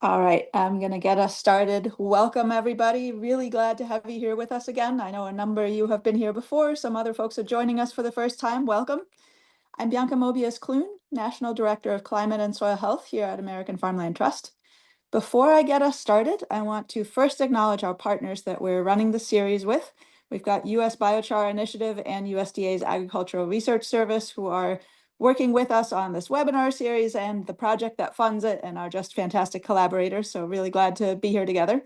All right, I'm going to get us started. Welcome, everybody. Really glad to have you here with us again. I know a number of you have been here before. Some other folks are joining us for the first time. Welcome. I'm Bianca Moebius-Clune, National Director of Climate and Soil Health here at American Farmland Trust. Before I get us started, I want to first acknowledge our partners that we're running the series with. We've got US Biochar Initiative and USDA's Agricultural Research Service, who are working with us on this webinar series and the project that funds it, and are just fantastic collaborators. So really glad to be here together.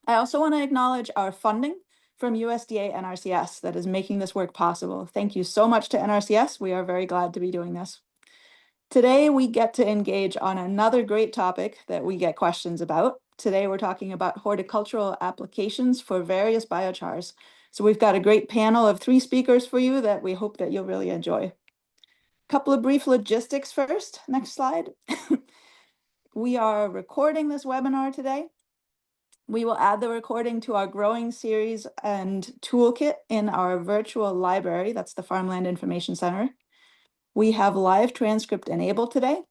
I also want to acknowledge our funding from USDA NRCS that is making this work possible. Thank you so much to NRCS. We are very glad to be doing this. Today, we get to engage on another great topic that we get questions about. Today, we're talking about horticultural applications for various biochars. So we've got a great panel of 3 speakers for you that we hope that you'll really enjoy. Couple of brief logistics first. Next slide. We are recording this webinar today. We will add the recording to our growing series and toolkit in our virtual library. That's the Farmland Information Center. We have live transcript enabled today.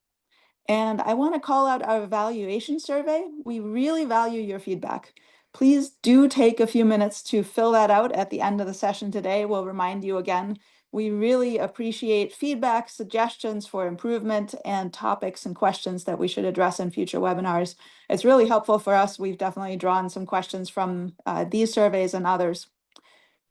And I want to call out our evaluation survey. We really value your feedback. Please do take a few minutes to fill that out at the end of the session today. We'll remind you again. We really appreciate feedback, suggestions for improvement, and topics and questions that we should address in future webinars. It's really helpful for us. We've definitely drawn some questions from these surveys and others.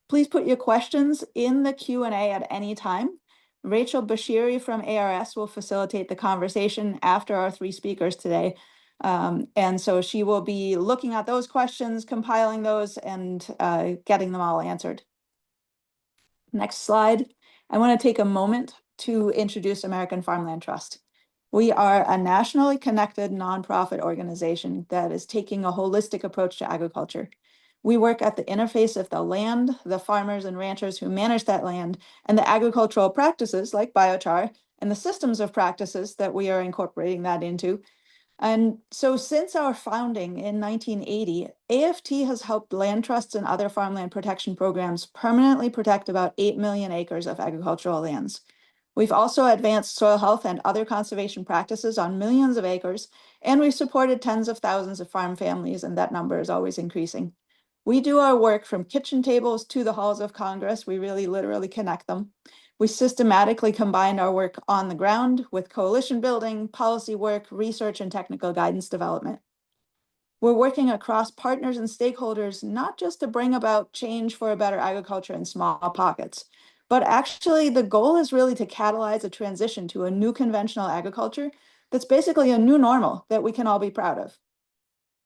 Please put your questions in the Q&A at any time. Rachel Bashiri from ARS will facilitate the conversation after our 3 speakers today. And so she will be looking at those questions, compiling those, and getting them all answered. Next slide. I want to take a moment to introduce American Farmland Trust. We are a nationally connected nonprofit organization that is taking a holistic approach to agriculture. We work at the interface of the land, the farmers and ranchers who manage that land, and the agricultural practices like biochar, and the systems of practices that we are incorporating that into. And so since our founding in 1980, AFT has helped land trusts and other farmland protection programs permanently protect about 8 million acres of agricultural lands. We've also advanced soil health and other conservation practices on millions of acres, and we've supported tens of thousands of farm families, and that number is always increasing. We do our work from kitchen tables to the halls of Congress. We really literally connect them. We systematically combine our work on the ground with coalition building, policy work, research, and technical guidance development. We're working across partners and stakeholders, not just to bring about change for a better agriculture in small pockets, but actually the goal is really to catalyze a transition to a new conventional agriculture that's basically a new normal that we can all be proud of.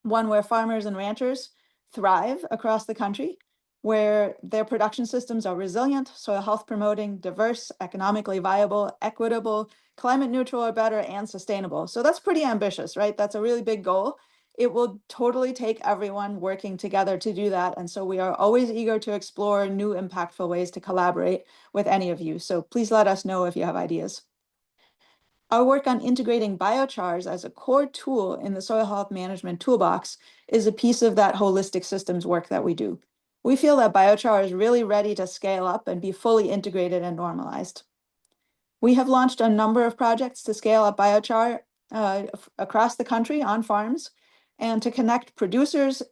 One where farmers and ranchers thrive across the country, where their production systems are resilient, soil health promoting, diverse, economically viable, equitable, climate neutral or better, and sustainable. So that's pretty ambitious, right? That's a really big goal. It will totally take everyone working together to do that. And so we are always eager to explore new impactful ways to collaborate with any of you. So please let us know if you have ideas. Our work on integrating biochars as a core tool in the soil health management toolbox is a piece of that holistic systems work that we do. We feel that biochar is really ready to scale up and be fully integrated and normalized. We have launched a number of projects to scale up biochar across the country on farms, and to connect producers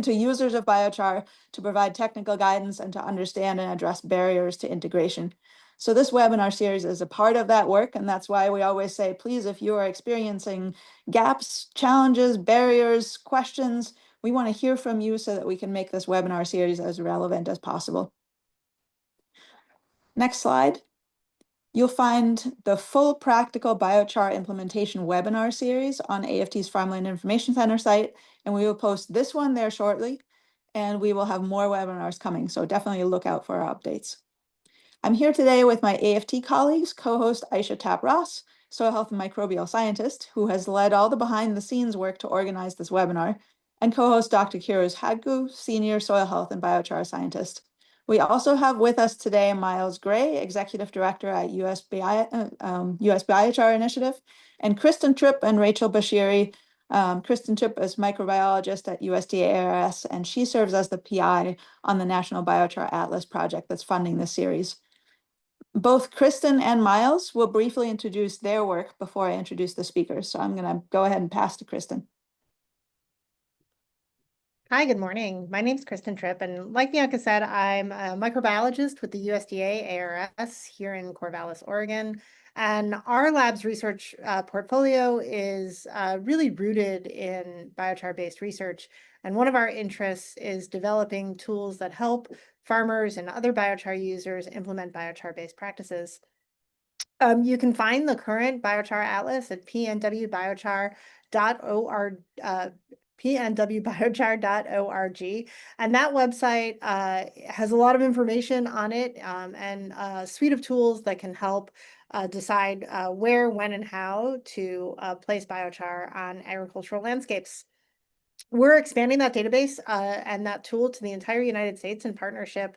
to users of biochar to provide technical guidance and to understand and address barriers to integration. So this webinar series is a part of that work, and that's why we always say, please, if you are experiencing gaps, challenges, barriers, questions, we want to hear from you so that we can make this webinar series as relevant as possible. Next slide. You'll find the full practical biochar implementation webinar series on AFT's Farmland Information Center site, and we will post this one there shortly, and we will have more webinars coming, so definitely look out for our updates. I'm here today with my AFT colleagues, co-host Aisha Tapp-Ross, soil health and microbial scientist, who has led all the behind-the-scenes work to organize this webinar, and co-host Dr. Kiroz Hadgu, senior soil health and biochar scientist. We also have with us today Myles Gray, Executive Director at USBI, US Biochar Initiative, and Kristin Trippe and Rachel Bashiri. Kristin Trippe is microbiologist at USDA ARS, and she serves as the PI on the National Biochar Atlas project that's funding this series. Both Kristin and Myles will briefly introduce their work before I introduce the speakers. So I'm going to go ahead and pass to Kristin. Hi, good morning. My name's Kristin Trippe, and like Bianca said, I'm a microbiologist with the USDA ARS here in Corvallis, Oregon. And our lab's research portfolio is really rooted in biochar-based research. And one of our interests is developing tools that help farmers and other biochar users implement biochar-based practices. You can find the current biochar atlas at pnwbiochar.org, pnwbiochar.org. And that website has a lot of information on it and a suite of tools that can help decide where, when, and how to place biochar on agricultural landscapes. We're expanding that database and that tool to the entire United States in partnership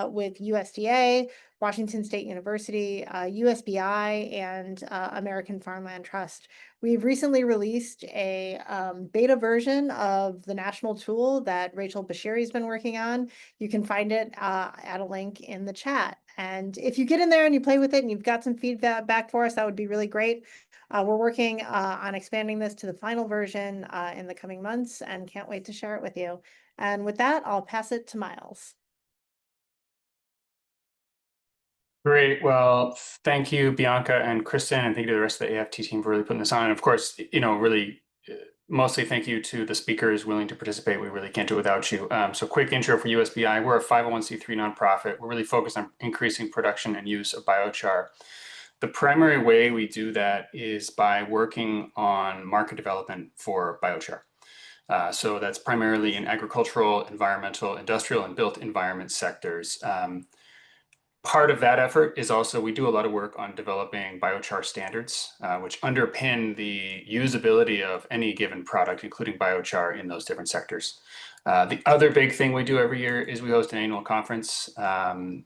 with USDA, Washington State University, USBI, and American Farmland Trust. We've recently released a beta version of the national tool that Rachel Bashiri's been working on. You can find it at a link in the chat. And if you get in there and you play with it and you've got some feedback back for us, that would be really great. We're working on expanding this to the final version in the coming months and can't wait to share it with you. And with that, I'll pass it to Myles. Great. Well, thank you, Bianca and Kristin, and thank you to the rest of the AFT team for really putting this on. And of course, really mostly thank you to the speakers willing to participate. We really can't do it without you. So quick intro for USBI. We're a 501c3 nonprofit. We're really focused on increasing production and use of biochar. The primary way we do that is by working on market development for biochar. So that's primarily in agricultural, environmental, industrial, and built environment sectors. Part of that effort is also we do a lot of work on developing biochar standards, which underpin the usability of any given product, including biochar in those different sectors. The other big thing we do every year is we host an annual conference.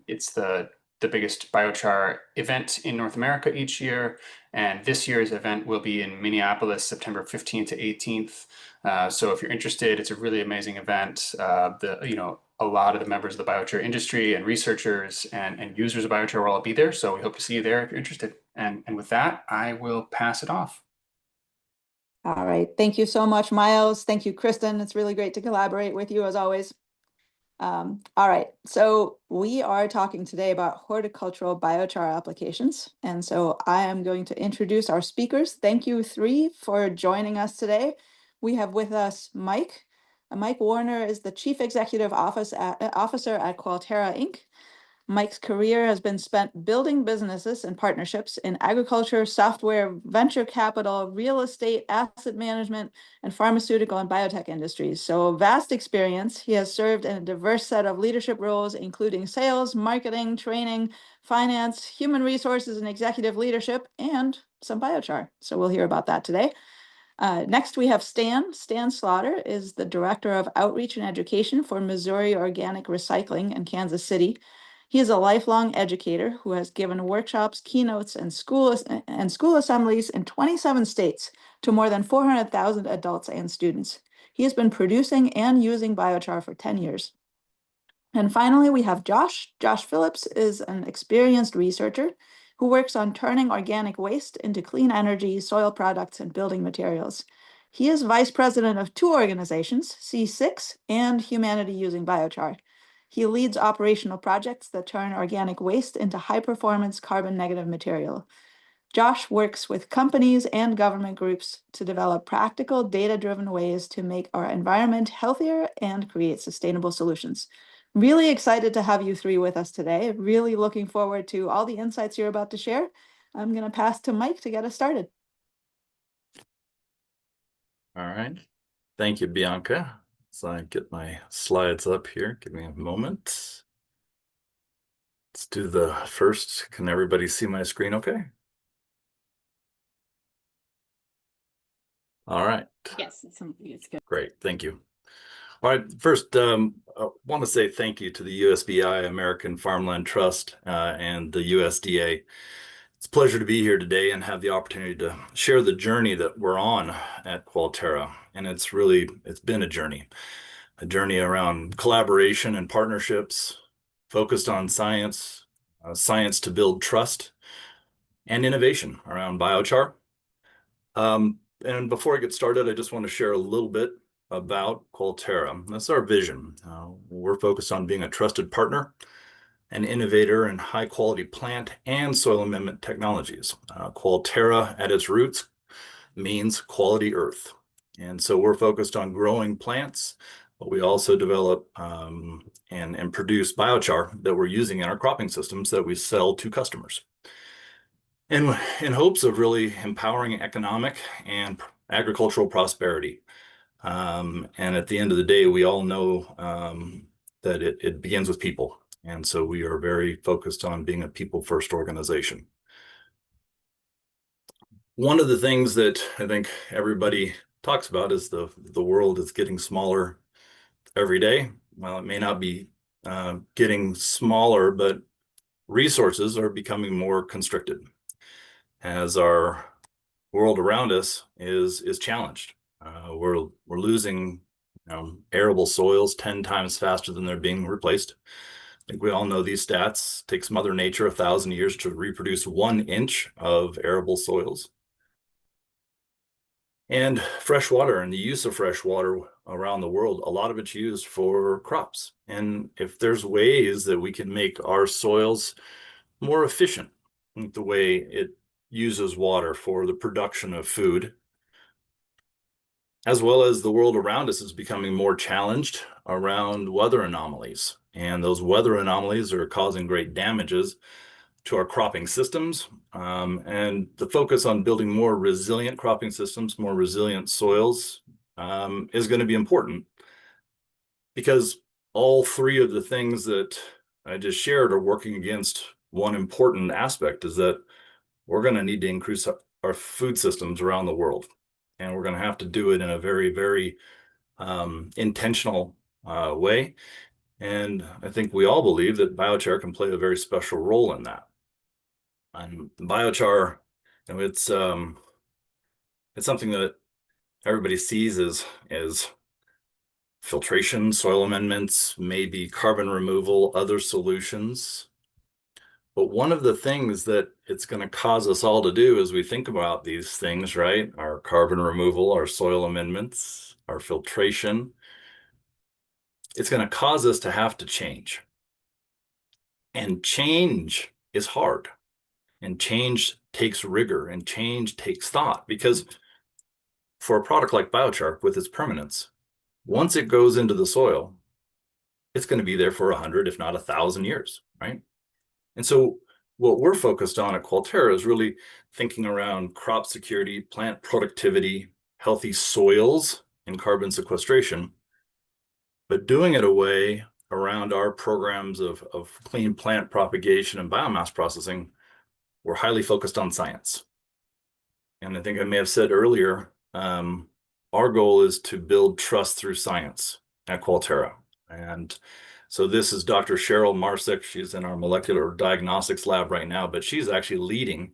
It's the biggest biochar event in North America each year. And this year's event will be in Minneapolis, September 15th to 18th. So if you're interested, it's a really amazing event. A lot of the members of the biochar industry and researchers and users of biochar will all be there. So we hope to see you there if you're interested. And with that, I will pass it off. All right. Thank you so much, Myles. Thank you, Kristin. It's really great to collaborate with you as always. All right. So we are talking today about horticultural biochar applications. And so I am going to introduce our speakers. Thank you three for joining us today. We have with us Mike. Mike Werner is the Chief Executive Officer at Qualterra, Inc. Mike's career has been spent building businesses and partnerships in agriculture, software, venture capital, real estate, asset management, and pharmaceutical and biotech industries. So vast experience. He has served in a diverse set of leadership roles, including sales, marketing, training, finance, human resources, and executive leadership, and some biochar. So we'll hear about that today. Next, we have Stan. Stan Slaughter is the Director of Outreach and Education for Missouri Organic Recycling in Kansas City. He is a lifelong educator who has given workshops, keynotes, and school assemblies in 27 states to more than 400,000 adults and students. He has been producing and using biochar for 10 years. And finally, we have Josh. Josh Phillips is an experienced researcher who works on turning organic waste into clean energy, soil products, and building materials. He is vice president of two organizations, C6 and Humanity Using Biochar. He leads operational projects that turn organic waste into high-performance carbon-negative material. Josh works with companies and government groups to develop practical, data-driven ways to make our environment healthier and create sustainable solutions. Really excited to have you three with us today. Really looking forward to all the insights you're about to share. I'm going to pass to Mike to get us started. All right. Thank you, Bianca. So I get my slides up here. Give me a moment. Let's do the first. Can everybody see my screen okay? All right. Yes, it's good. Great. Thank you. All right. First, I want to say thank you to the USBI, American Farmland Trust, and the USDA. It's a pleasure to be here today and have the opportunity to share the journey that we're on at Qualterra. And it's been a journey around collaboration and partnerships, focused on science, science to build trust, and innovation around biochar. And before I get started, I just want to share a little bit about Qualterra. That's our vision. We're focused on being a trusted partner, an innovator in high quality plant and soil amendment technologies. Qualterra at its roots means quality earth. And so we're focused on growing plants, but we also develop and produce biochar that we're using in our cropping systems that we sell to customers. And in hopes of really empowering economic and agricultural prosperity. And at the end of the day, we all know that it begins with people. And so we are very focused on being a people-first organization. One of the things that I think everybody talks about is the world is getting smaller every day. Well, it may not be getting smaller, but resources are becoming more constricted as our world around us is challenged. We're losing arable soils 10 times faster than they're being replaced. I think we all know these stats. It takes Mother Nature 1,000 years to reproduce 1 inch of arable soils. And fresh water and the use of fresh water around the world, a lot of it's used for crops. And if there's ways that we can make our soils more efficient, the way it uses water for the production of food, as well as the world around us is becoming more challenged around weather anomalies. And those weather anomalies are causing great damages to our cropping systems. And the focus on building more resilient cropping systems, more resilient soils is going to be important, because all three of the things that I just shared are working against one important aspect, is that we're going to need to increase our food systems around the world. And we're going to have to do it in a very, very intentional way. And I think we all believe that biochar can play a very special role in that. And biochar, it's something that everybody sees as filtration, soil amendments, maybe carbon removal, other solutions. But one of the things that it's going to cause us all to do as we think about these things, right? Our carbon removal, our soil amendments, our filtration, it's going to cause us to have to change. And change is hard. And change takes rigor, and change takes thought, because for a product like biochar with its permanence, once it goes into the soil, it's going to be there for 100, if not 1,000 years, right? And so what we're focused on at Qualterra is really thinking around crop security, plant productivity, healthy soils, and carbon sequestration, but doing it away around our programs of clean plant propagation and biomass processing. We're highly focused on science. And I think I may have said earlier, our goal is to build trust through science at Qualterra. And so this is Dr. Cheryl Marsek. She's in our molecular diagnostics lab right now, but she's actually leading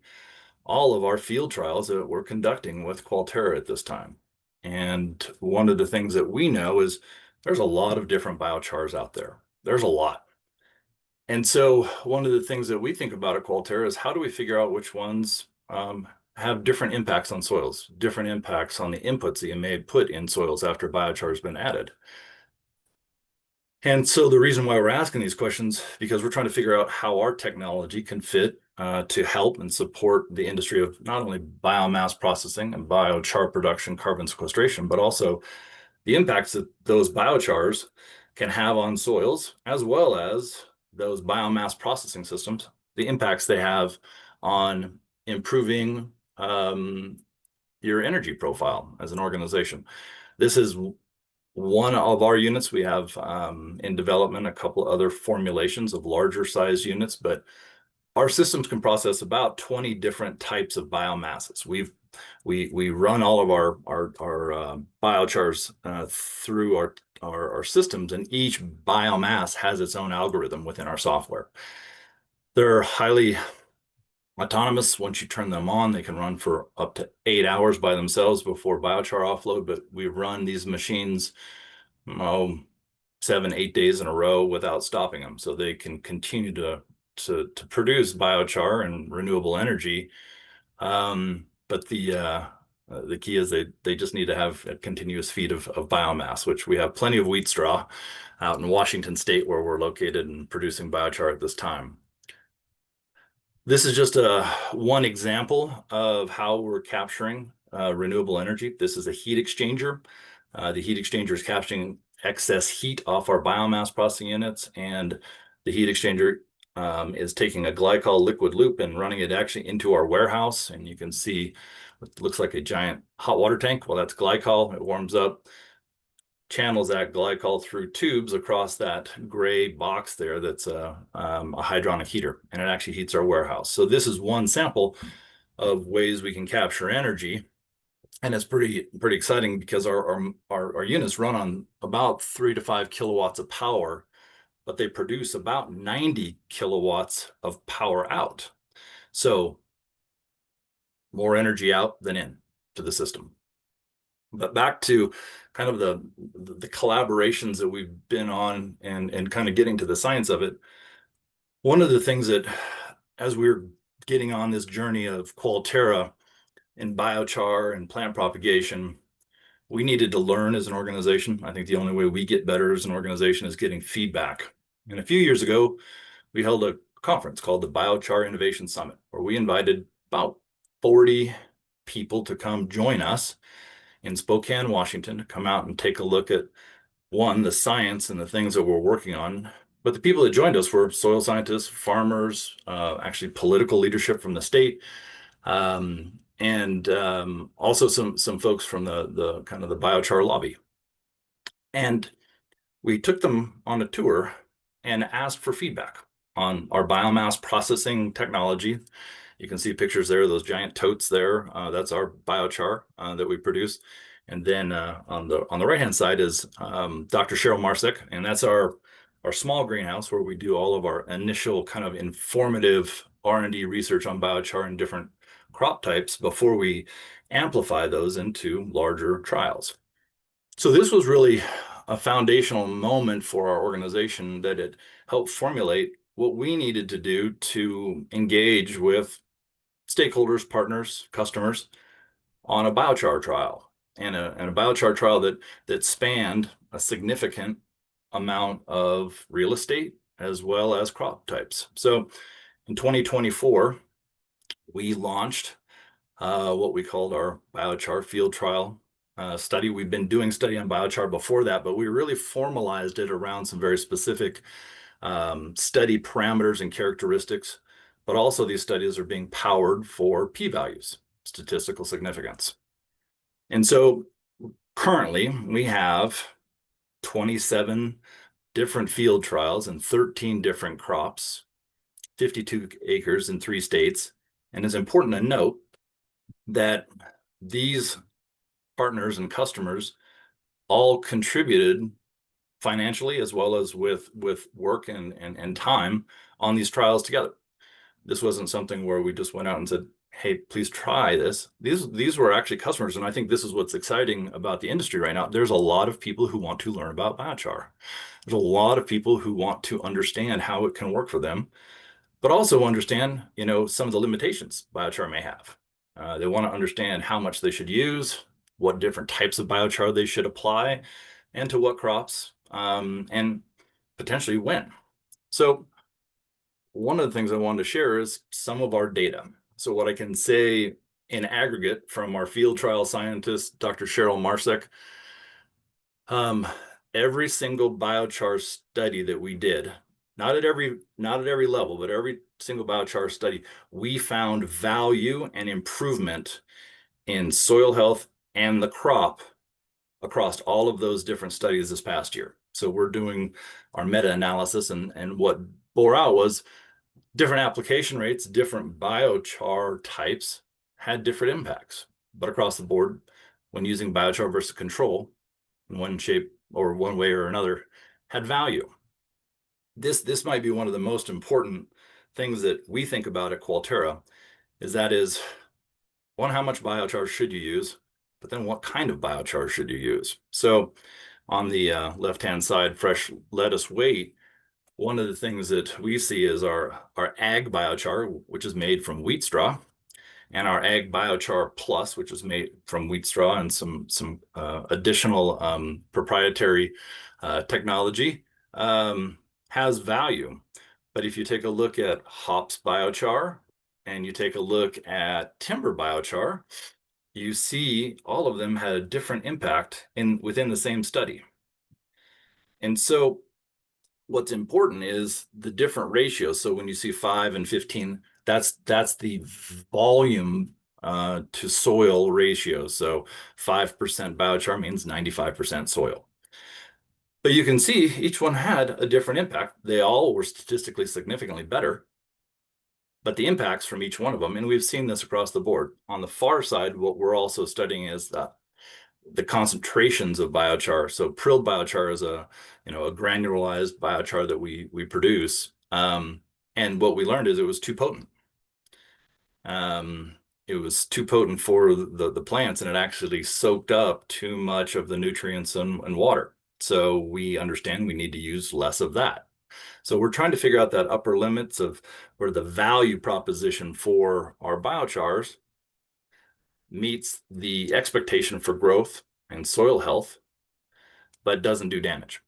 all of our field trials that we're conducting with Qualterra at this time. And one of the things that we know is there's a lot of different biochars out there. There's a lot. And so one of the things that we think about at Qualterra is how do we figure out which ones have different impacts on soils, different impacts on the inputs that you may put in soils after biochar has been added. And so the reason why we're asking these questions, because we're trying to figure out how our technology can fit to help and support the industry of not only biomass processing and biochar production, carbon sequestration, but also the impacts that those biochars can have on soils, as well as those biomass processing systems, the impacts they have on improving your energy profile as an organization. This is one of our units. We have in development a couple other formulations of larger size units, but our systems can process about 20 different types of biomasses. We run all of our biochars through our systems, and each biomass has its own algorithm within our software. They're highly autonomous. Once you turn them on, they can run for up to 8 hours by themselves before biochar offload, but we run these machines 7-8 days in a row without stopping them, so they can continue to produce biochar and renewable energy. But the The key is they just need to have a continuous feed of biomass, which we have plenty of wheat straw out in Washington State where we're located and producing biochar at this time. This is just one example of how we're capturing renewable energy. This is a heat exchanger. The heat exchanger is capturing excess heat off our biomass processing units, and the heat exchanger is taking a glycol liquid loop and running it actually into our warehouse. And you can see what looks like a giant hot water tank. Well, that's glycol. It warms up, channels that glycol through tubes across that gray box there that's a hydronic heater, and it actually heats our warehouse. So this is one sample of ways we can capture energy, and it's pretty exciting because our units run on about 3 to 5 kilowatts of power, but they produce about 90 kilowatts of power out. So more energy out than in to the system. But back to kind of the collaborations that we've been on and kind of getting to the science of it. One of the things that, as we're getting on this journey of Qualterra and biochar and plant propagation, we needed to learn as an organization. I think the only way we get better as an organization is getting feedback. And a few years ago, we held a conference called the Biochar Innovation Summit, where we invited about 40 people to come join us in Spokane, Washington, to come out and take a look at, one, the science and the things that we're working on. But the people that joined us were soil scientists, farmers, actually political leadership from the state, and also some folks from the kind of the biochar lobby. And we took them on a tour and asked for feedback on our biomass processing technology. You can see pictures there, those giant totes there. That's our biochar that we produce. And then on the right-hand side is Dr. Cheryl Marsek, and that's our small greenhouse where we do all of our initial kind of informative R&D research on biochar and different crop types before we amplify those into larger trials. So this was really a foundational moment for our organization, that it helped formulate what we needed to do to engage with stakeholders, partners, customers on a biochar trial, and a biochar trial that spanned a significant amount of real estate as well as crop types. So in 2024, we launched what we called our biochar field trial study. We've been doing study on biochar before that, but we really formalized it around some very specific study parameters and characteristics. But also these studies are being powered for p-values, statistical significance. And so currently we have 27 different field trials in 13 different crops, 52 acres in 3 states. And it's important to note that these partners and customers all contributed financially as well as with work and time on these trials together. This wasn't something where we just went out and said, hey, please try this. These were actually customers. And I think this is what's exciting about the industry right now. There's a lot of people who want to learn about biochar. There's a lot of people who want to understand how it can work for them, but also understand, some of the limitations biochar may have. They want to understand how much they should use, what different types of biochar they should apply, and to what crops, and potentially when. So one of the things I wanted to share is some of our data. So what I can say in aggregate from our field trial scientist, Dr. Cheryl Marsek, every single biochar study that we did, not at every level, but every single biochar study, we found value and improvement in soil health and the crop across all of those different studies this past year. So we're doing our meta-analysis, and what bore out was different application rates, different biochar types had different impacts, but across the board, when using biochar versus control in one shape or one way or another, had value. This might be one of the most important things that we think about at Qualterra, is one, how much biochar should you use, but then what kind of biochar should you use? So on the left-hand side, fresh lettuce weight, one of the things that we see is our ag biochar, which is made from wheat straw. and our Ag Biochar Plus, which is made from wheat straw and some additional proprietary technology, has value. But if you take a look at hops biochar and you take a look at timber biochar, you see all of them had a different impact within the same study. And so what's important is the different ratios. So when you see 5 and 15, that's the volume to soil ratio. So 5% biochar means 95% soil. But you can see each one had a different impact. They all were statistically significantly better, but the impacts from each one of them, and we've seen this across the board. On the far side, what we're also studying is the concentrations of biochar. So prilled biochar is a granulated biochar that we produce. And what we learned is it was too potent. It was too potent for the plants, and it actually soaked up too much of the nutrients and water. So we understand we need to use less of that. So we're trying to figure out that upper limits of where the value proposition for our biochars meets the expectation for growth and soil health, but doesn't do damage.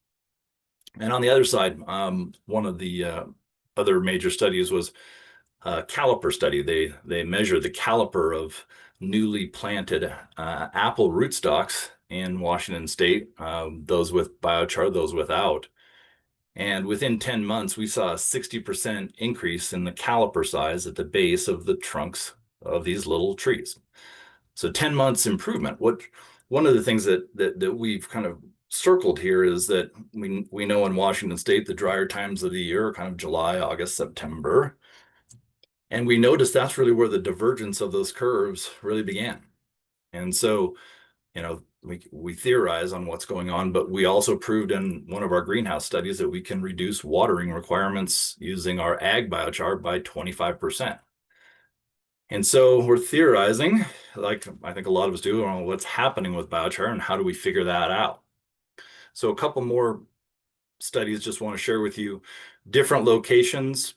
And on the other side, one of the other major studies was a caliper study. They measure the caliper of newly planted apple rootstocks in Washington State, those with biochar, those without. And within 10 months, we saw a 60% increase in the caliper size at the base of the trunks of these little trees. So 10 months improvement. One of the things that we've kind of circled here is that we know in Washington State, the drier times of the year are kind of July, August, September. And we noticed that's really where the divergence of those curves really began. And so, we theorize on what's going on, but we also proved in one of our greenhouse studies that we can reduce watering requirements using our ag biochar by 25%. And so we're theorizing, like I think a lot of us do, on what's happening with biochar and how do we figure that out. So a couple more studies just want to share with you different locations,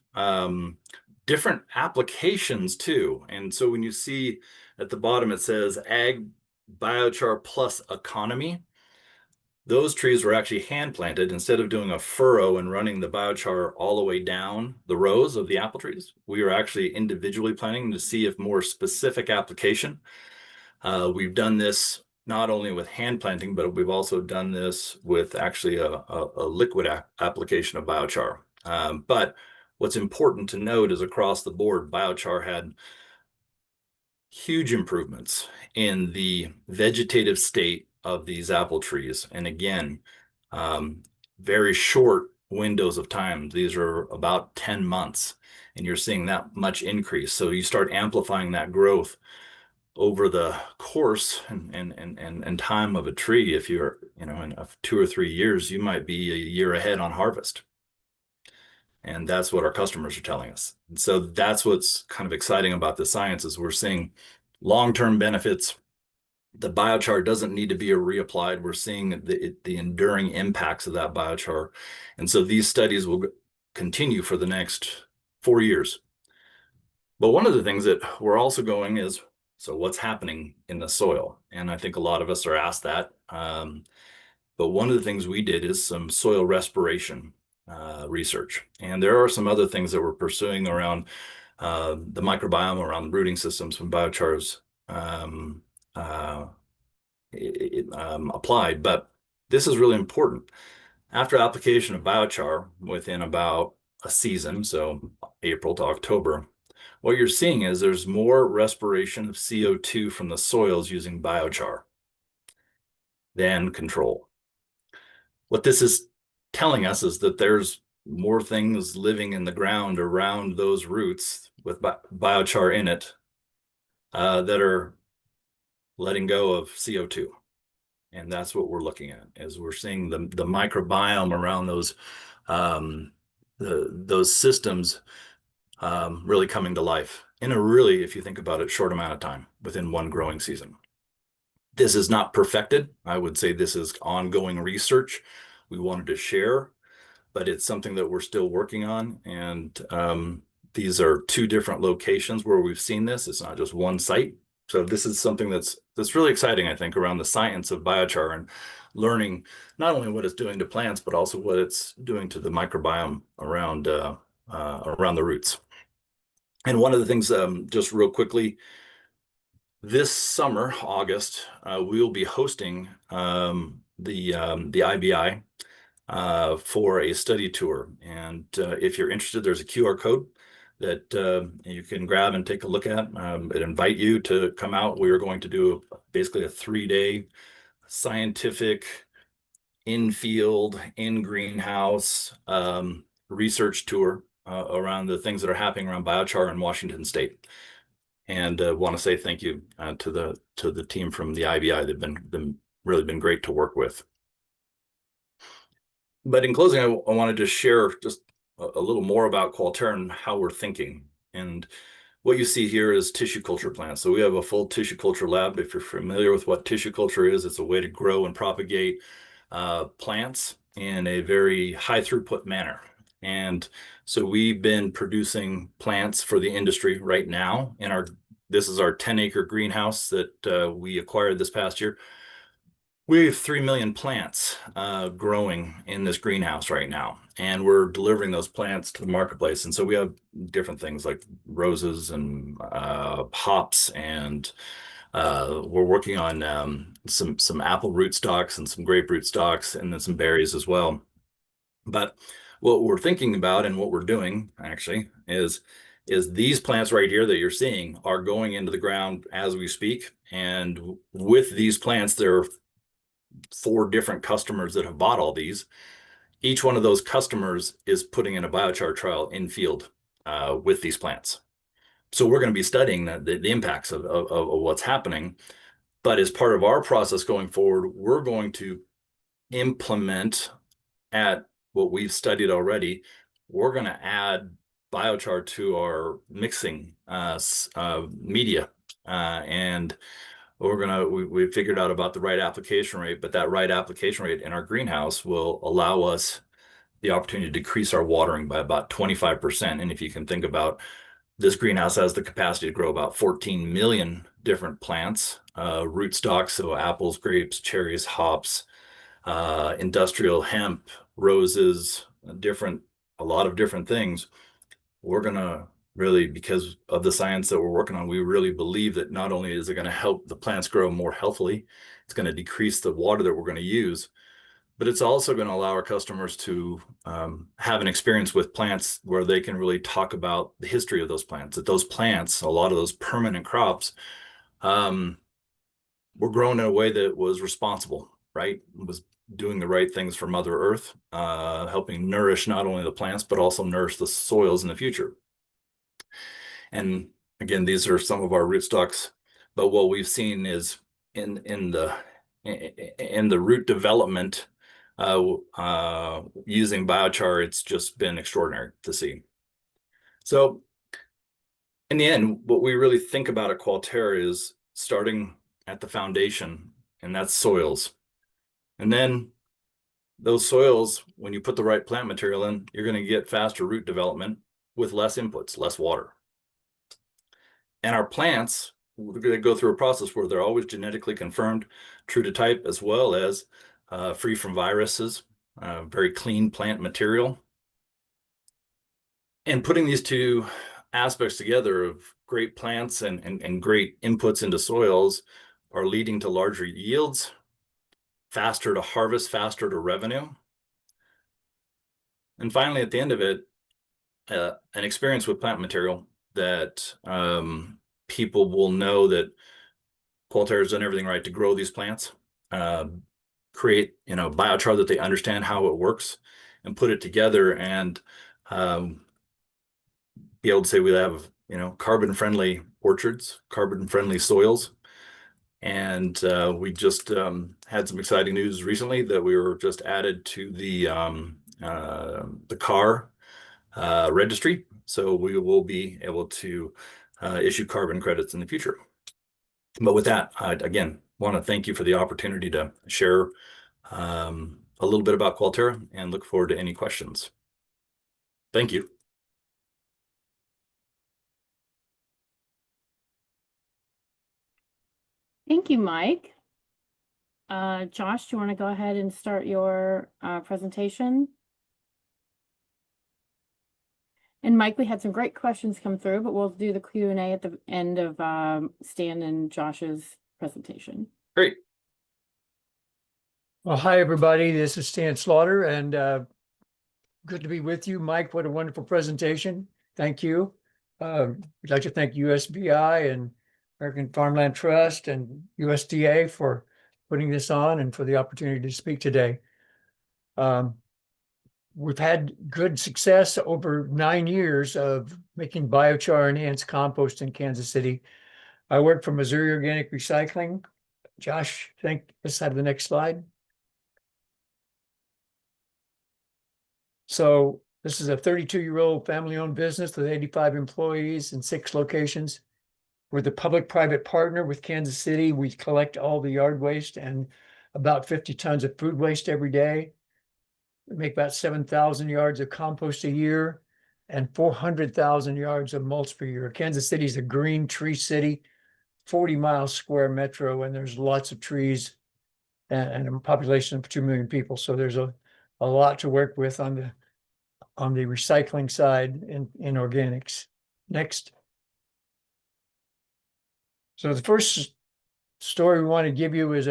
different applications too. And so when you see at the bottom, it says Ag Biochar Plus Economy. Those trees were actually hand planted. Instead of doing a furrow and running the biochar all the way down the rows of the apple trees, we were actually individually planting to see if more specific application. We've done this not only with hand planting, but we've also done this with actually a liquid application of biochar. But what's important to note is across the board, biochar had huge improvements in the vegetative state of these apple trees. And again, very short windows of time. These are about 10 months, and you're seeing that much increase. So you start amplifying that growth over the course and time of a tree. If you're, in 2 or 3 years, you might be a year ahead on harvest. And that's what our customers are telling us. And so that's what's kind of exciting about the science is we're seeing long-term benefits. The biochar doesn't need to be reapplied. We're seeing the enduring impacts of that biochar. And so these studies will continue for the next 4 years. But one of the things that we're also going is, so what's happening in the soil? And I think a lot of us are asked that. But one of the things we did is some soil respiration research. And there are some other things that we're pursuing around the microbiome, around the rooting systems when biochars applied. But this is really important. After application of biochar within about a season, so April to October, what you're seeing is there's more respiration of CO2 from the soils using biochar than control. What this is telling us is that there's more things living in the ground around those roots with biochar in it that are letting go of CO2. And that's what we're looking at, is we're seeing the microbiome around those systems really coming to life in a really, if you think about it, short amount of time within one growing season. This is not perfected. I would say this is ongoing research we wanted to share, but it's something that we're still working on. And These are two different locations where we've seen this. It's not just one site. So this is something that's really exciting, I think, around the science of biochar and learning not only what it's doing to plants, but also what it's doing to the microbiome around the roots. And one of the things, just real quickly, this summer, August, we will be hosting the IBI for a study tour. And if you're interested, there's a QR code that you can grab and take a look at. I'd invite you to come out. We are going to do basically a 3-day scientific, in-field, in-greenhouse research tour around the things that are happening around biochar in Washington State. And want to say thank you to the team from the IBI. They've really been great to work with. But in closing, I wanted to share just a little more about Qualterra and how we're thinking. And what you see here is tissue culture plants. So we have a full tissue culture lab. If you're familiar with what tissue culture is, it's a way to grow and propagate plants in a very high throughput manner. And so we've been producing plants for the industry right now this is our 10-acre greenhouse that we acquired this past year. We have 3 million plants growing in this greenhouse right now, and we're delivering those plants to the marketplace. And so we have different things like roses and hops, and we're working on some apple rootstocks and some grape rootstocks, and then some berries as well. But what we're thinking about and what we're doing actually is these plants right here that you're seeing are going into the ground as we speak. And with these plants, there are 4 different customers that have bought all these. Each one of those customers is putting in a biochar trial in field with these plants. So we're going to be studying the impacts of what's happening. But as part of our process going forward, we're going to implement at what we've studied already. We're going to add biochar to our mixing media, and we figured out about the right application rate, but that right application rate in our greenhouse will allow us the opportunity to decrease our watering by about 25%. And if you can think about, this greenhouse has the capacity to grow about 14 million different plants, rootstocks, so apples, grapes, cherries, hops, industrial hemp, roses, a lot of different things. We're gonna really, because of the science that we're working on, we really believe that not only is it going to help the plants grow more healthily, it's going to decrease the water that we're going to use, but it's also going to allow our customers to have an experience with plants where they can really talk about the history of those plants. That those plants, a lot of those permanent crops, were grown in a way that was responsible, right? It was doing the right things for Mother Earth, helping nourish not only the plants, but also nourish the soils in the future. And again, these are some of our rootstocks, but what we've seen is in the root development using biochar, it's just been extraordinary to see. So in the end, what we really think about at Qualterra is starting at the foundation, and that's soils. And then those soils, when you put the right plant material in, you're going to get faster root development with less inputs, less water. And our plants, we're going to go through a process where they're always genetically confirmed, true to type, as well as free from viruses, very clean plant material. And putting these two aspects together of great plants and great inputs into soils are leading to larger yields, faster to harvest, faster to revenue. And finally, at the end of it, an experience with plant material that people will know that Qualterra has done everything right to grow these plants, create biochar that they understand how it works, and put it together and be able to say we have carbon-friendly orchards, carbon-friendly soils. And we just had some exciting news recently that we were just added to the CAR registry. So we will be able to issue carbon credits in the future. But with that, I again want to thank you for the opportunity to share a little bit about Qualterra and look forward to any questions. Thank you. Thank you, Mike. Josh, do you want to go ahead and start your presentation? And Mike, we had some great questions come through, but we'll do the Q&A at the end of Stan and Josh's presentation. Great. Well, hi, everybody. This is Stan Slaughter, and good to be with you. Mike, what a wonderful presentation. Thank you. I'd like to thank USBI and American Farmland Trust and USDA for putting this on and for the opportunity to speak today. We've had good success over 9 years of making biochar enhanced compost in Kansas City. I work for Missouri Organic Recycling. Josh, let's have the next slide. So this is a 32-year-old family-owned business with 85 employees in 6 locations. We're the public-private partner with Kansas City. We collect all the yard waste and about 50 tons of food waste every day. We make about 7,000 yards of compost a year and 400,000 yards of mulch per year. Kansas City is a green tree city, 40-mile square metro, and there's lots of trees and a population of 2 million people. So there's a lot to work with on the recycling side in organics. Next. So the first story we want to give you is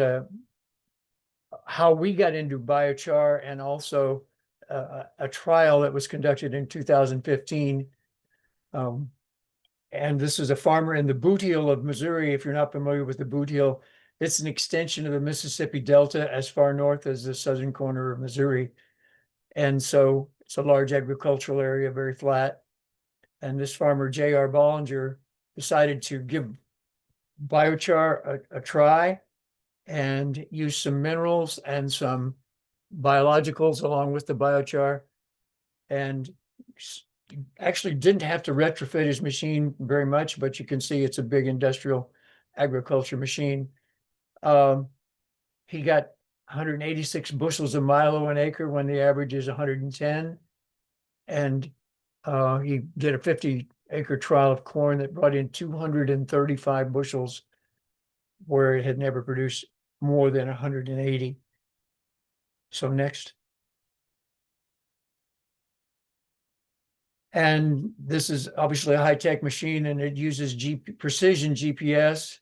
how we got into biochar, and also a trial that was conducted in 2015. And this is a farmer in the Boot Heel of Missouri. If you're not familiar with the Boot Heel, it's an extension of the Mississippi Delta as far north as the southern corner of Missouri. And so it's a large agricultural area, very flat. And this farmer, J.R. Bollinger, decided to give biochar a try and use some minerals and some biologicals along with the biochar, and actually didn't have to retrofit his machine very much, but you can see it's a big industrial agriculture machine. He got 186 bushels of milo an acre when the average is 110. And he did a 50-acre trial of corn that brought in 235 bushels where it had never produced more than 180. So next. And this is obviously a high-tech machine, and it uses precision GPS,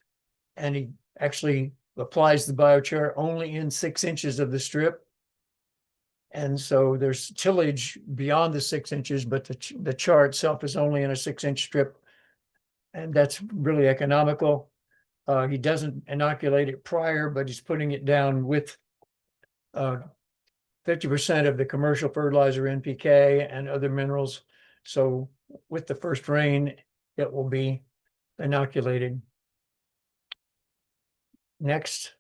and he actually applies the biochar only in 6 inches of the strip. And so there's tillage beyond the 6 inches, but the char itself is only in a 6-inch strip. And that's really economical. He doesn't inoculate it prior, but he's putting it down with 50% of the commercial fertilizer, NPK, and other minerals. So with the first rain, it will be inoculated. Next.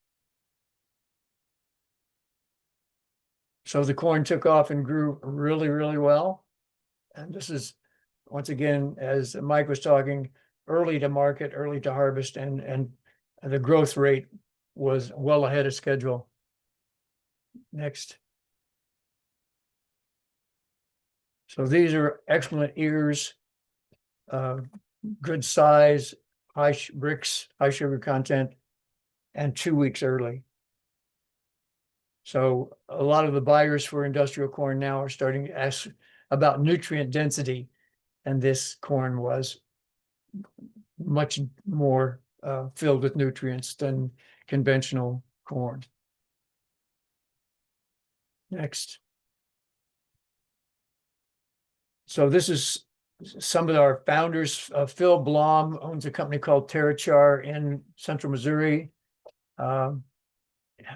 So the corn took off and grew really, really well. And this is, once again, as Mike was talking, early to market, early to harvest, and the growth rate was well ahead of schedule. Next. So these are excellent ears, good size, high bricks, high sugar content, and 2 weeks early. So a lot of the buyers for industrial corn now are starting to ask about nutrient density, and this corn was much more filled with nutrients than conventional corn. Next. So this is some of our founders. Phil Blom owns a company called Terrachar in central Missouri.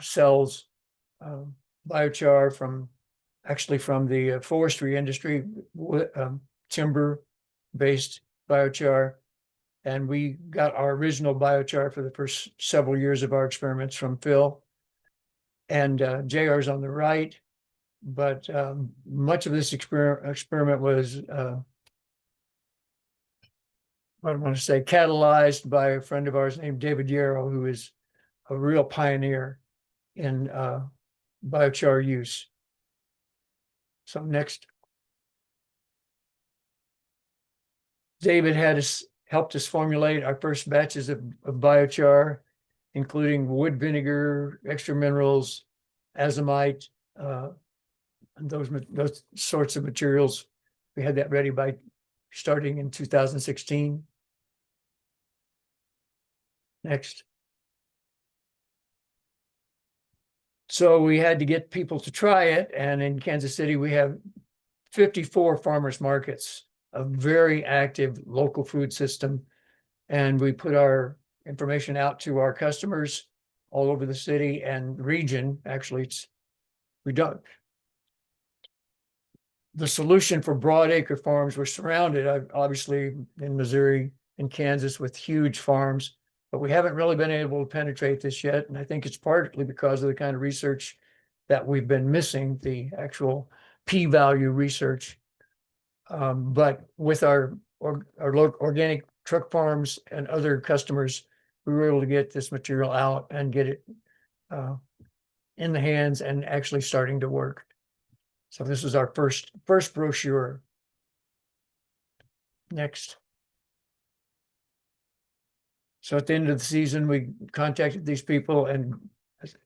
Sells biochar from the forestry industry, timber-based biochar. And we got our original biochar for the first several years of our experiments from Phil. And JR's on the right. But much of this experiment was, catalyzed by a friend of ours named David Yarrow, who is a real pioneer in biochar use. So next. David helped us formulate our first batches of biochar, including wood vinegar, extra minerals, azomite, and those sorts of materials. We had that ready by starting in 2016. Next. So we had to get people to try it. And in Kansas City, we have 54 farmers markets, a very active local food system. And we put our information out to our customers all over the city and region. Actually, the solution for broadacre farms, we're surrounded, obviously, in Missouri and Kansas with huge farms, but we haven't really been able to penetrate this yet. And I think it's partly because of the kind of research that we've been missing, the actual p-value research. But with our organic truck farms and other customers, we were able to get this material out and get it in the hands and actually starting to work. So this is our first brochure. Next. So at the end of the season, we contacted these people, and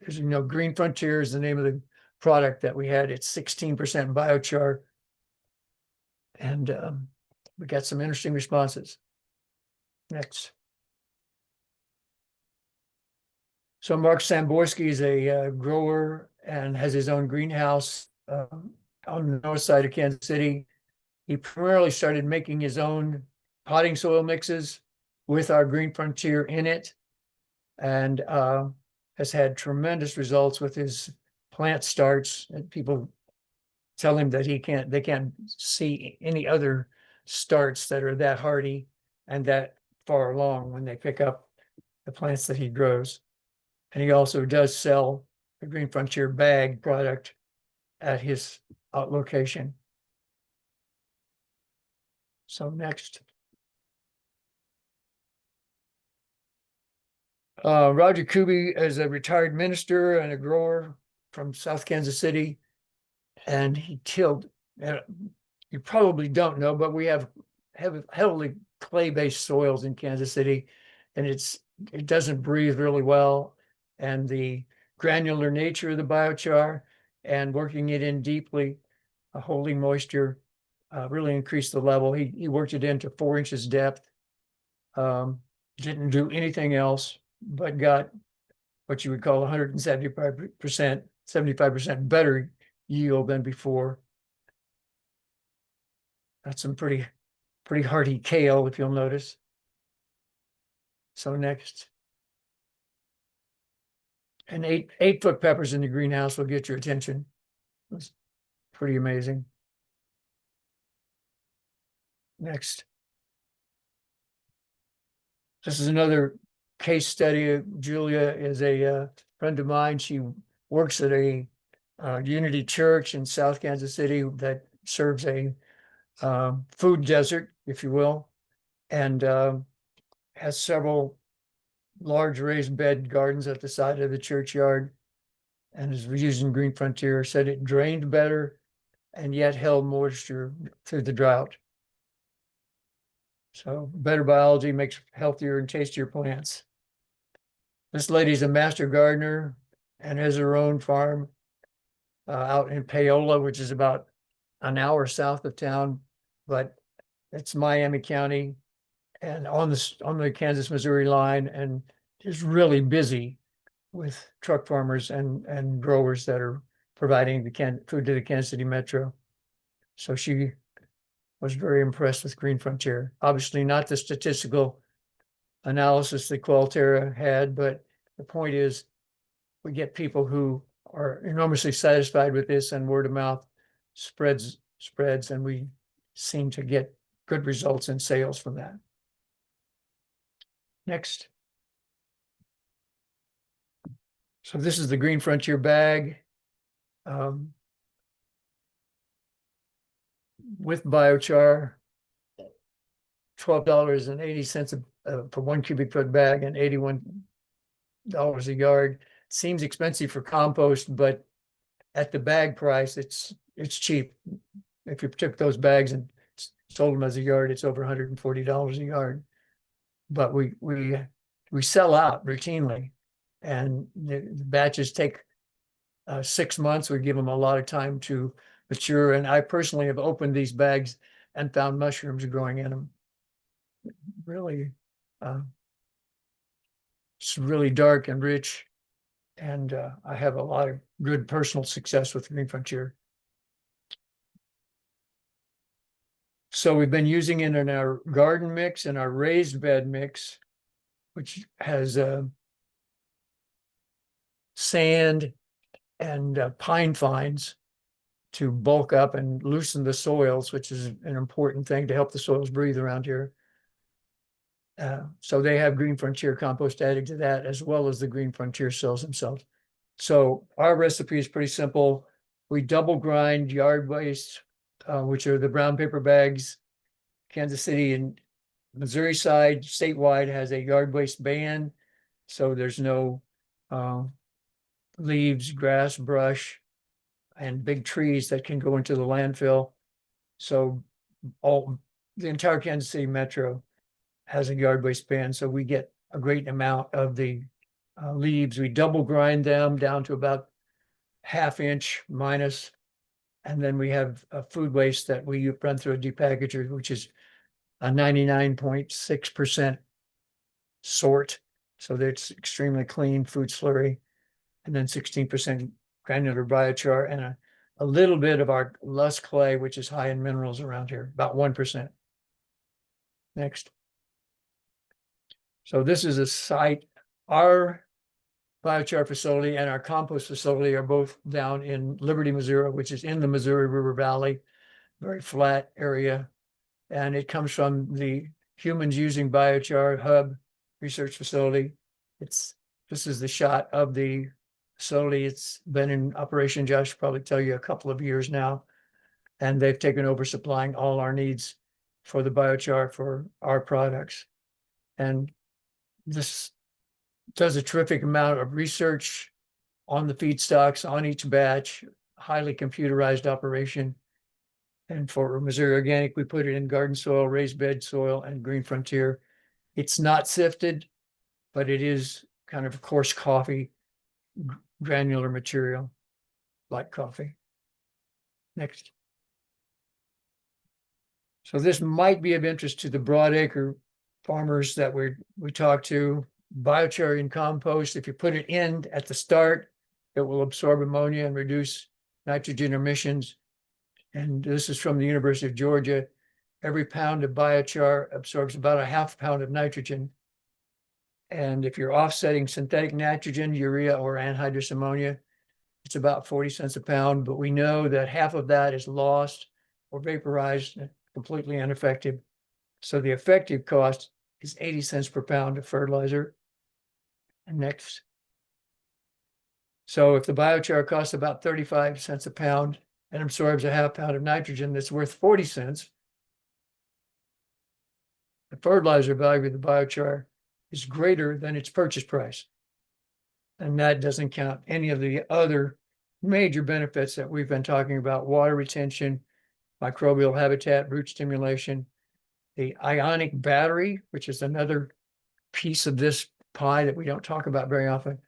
as you know, Green Frontier is the name of the product that we had. It's 16% biochar. And we got some interesting responses. Next. So Mark Samborski is a grower and has his own greenhouse on the north side of Kansas City. He primarily started making his own potting soil mixes with our Green Frontier in it, and has had tremendous results with his plant starts. And people tell him that they can't see any other starts that are that hardy and that far along when they pick up the plants that he grows. And he also does sell the Green Frontier bag product at his location. So next. Roger Kuby is a retired minister and a grower from South Kansas City, and he tilled. You probably don't know, but we have heavily clay-based soils in Kansas City, and it doesn't breathe really well. And the granular nature of the biochar and working it in deeply, holding moisture, really increased the level. He worked it into 4 inches depth. Didn't do anything else, but got what you would call 75% better yield than before. That's some pretty hardy kale, if you'll notice. So next. And 8-foot peppers in the greenhouse will get your attention. It's pretty amazing. Next. This is another case study. Julia is a friend of mine. She works at a Unity Church in South Kansas City that serves a food desert, if you will, and has several large raised bed gardens at the side of the churchyard, and is using Green Frontier. Said it drained better and yet held moisture through the drought. So better biology makes healthier and tastier plants. This lady's a master gardener and has her own farm out in Paola, which is about an hour south of town, but it's Miami County and on the Kansas-Missouri line, and is really busy with truck farmers and growers that are providing the food to the Kansas City Metro. So she was very impressed with Green Frontier. Obviously not the statistical analysis that Qualterra had, but the point is we get people who are enormously satisfied with this, and word of mouth spreads, and we seem to get good results in sales from that. Next. So this is the Green Frontier bag with biochar, $12.80 for 1 cubic foot bag and $81 a yard. Seems expensive for compost, but at the bag price, it's cheap. If you took those bags and sold them as a yard, it's over $140 a yard. But we sell out routinely. And the batches take 6 months. We give them a lot of time to mature. And I personally have opened these bags and found mushrooms growing in them. Really, it's really dark and rich. And I have a lot of good personal success with Green Frontier. So we've been using it in our garden mix and our raised bed mix, which has sand and pine fines to bulk up and loosen the soils, which is an important thing to help the soils breathe around here. So they have Green Frontier compost added to that, as well as the Green Frontier cells themselves. So our recipe is pretty simple. We double grind yard waste, which are the brown paper bags. Kansas City and Missouri side, statewide, has a yard waste ban. So there's no leaves, grass, brush, and big trees that can go into the landfill. So the entire Kansas City metro has a yard waste ban. So we get a great amount of the leaves. We double grind them down to about 1/2 inch minus. And then we have food waste that we run through a depackager, which is a 99.6% sort. So that's extremely clean food slurry. And then 16% granular biochar and a little bit of our lush clay, which is high in minerals around here, about 1%. Next. So this is a site. Our biochar facility and our compost facility are both down in Liberty, Missouri, which is in the Missouri River Valley, very flat area. And it comes from the Humans Using Biochar Hub research facility. This is the shot of the facility. It's been in operation, Josh will probably tell you, a couple of years now. And they've taken over supplying all our needs for the biochar for our products. And this does a terrific amount of research on the feedstocks, on each batch, highly computerized operation. And for Missouri Organic, we put it in garden soil, raised bed soil, and Green Frontier. It's not sifted, but it is kind of coarse coffee, granular material, like coffee. Next. So this might be of interest to the broadacre farmers that we talk to. Biochar in compost, if you put it in at the start, it will absorb ammonia and reduce nitrogen emissions. And this is from the University of Georgia. Every pound of biochar absorbs about a 1/2 pound of nitrogen. And if you're offsetting synthetic nitrogen, urea, or anhydrous ammonia, it's about 40 cents a pound. But we know that 1/2 of that is lost or vaporized, completely ineffective. So the effective cost is 80 cents per pound of fertilizer. And next. So if the biochar costs about 35 cents a pound and absorbs a 1/2 pound of nitrogen that's worth 40 cents, the fertilizer value of the biochar is greater than its purchase price. And that doesn't count any of the other major benefits that we've been talking about: water retention, microbial habitat, root stimulation, the ionic battery, which is another piece of this pie that we don't talk about very often,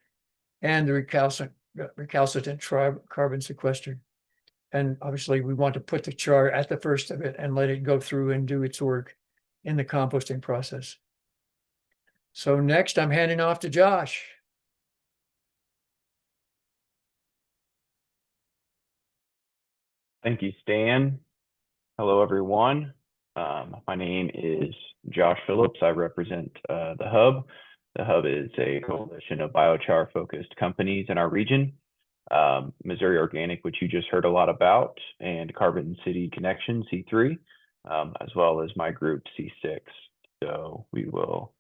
and the recalcitrant carbon sequester. And obviously we want to put the char at the first of it and let it go through and do its work in the composting process. So next I'm handing off to Josh. Thank you, Stan. Hello, everyone. My name is Josh Phillips. I represent the Hub. The Hub is a coalition of biochar-focused companies in our region. Missouri Organic, which you just heard a lot about, and Carbon City Connection, C3, as well as my group, C6. So we will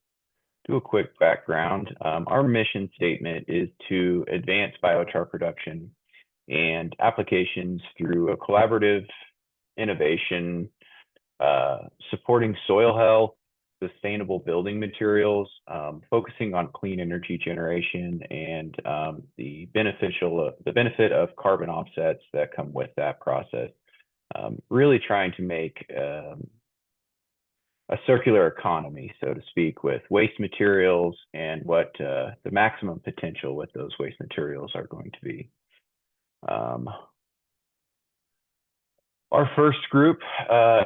do a quick background. Our mission statement is to advance biochar production and applications through a collaborative innovation, supporting soil health, sustainable building materials, focusing on clean energy generation, and the benefit of carbon offsets that come with that process. Really trying to make a circular economy, so to speak, with waste materials and what the maximum potential with those waste materials are going to be. Our first group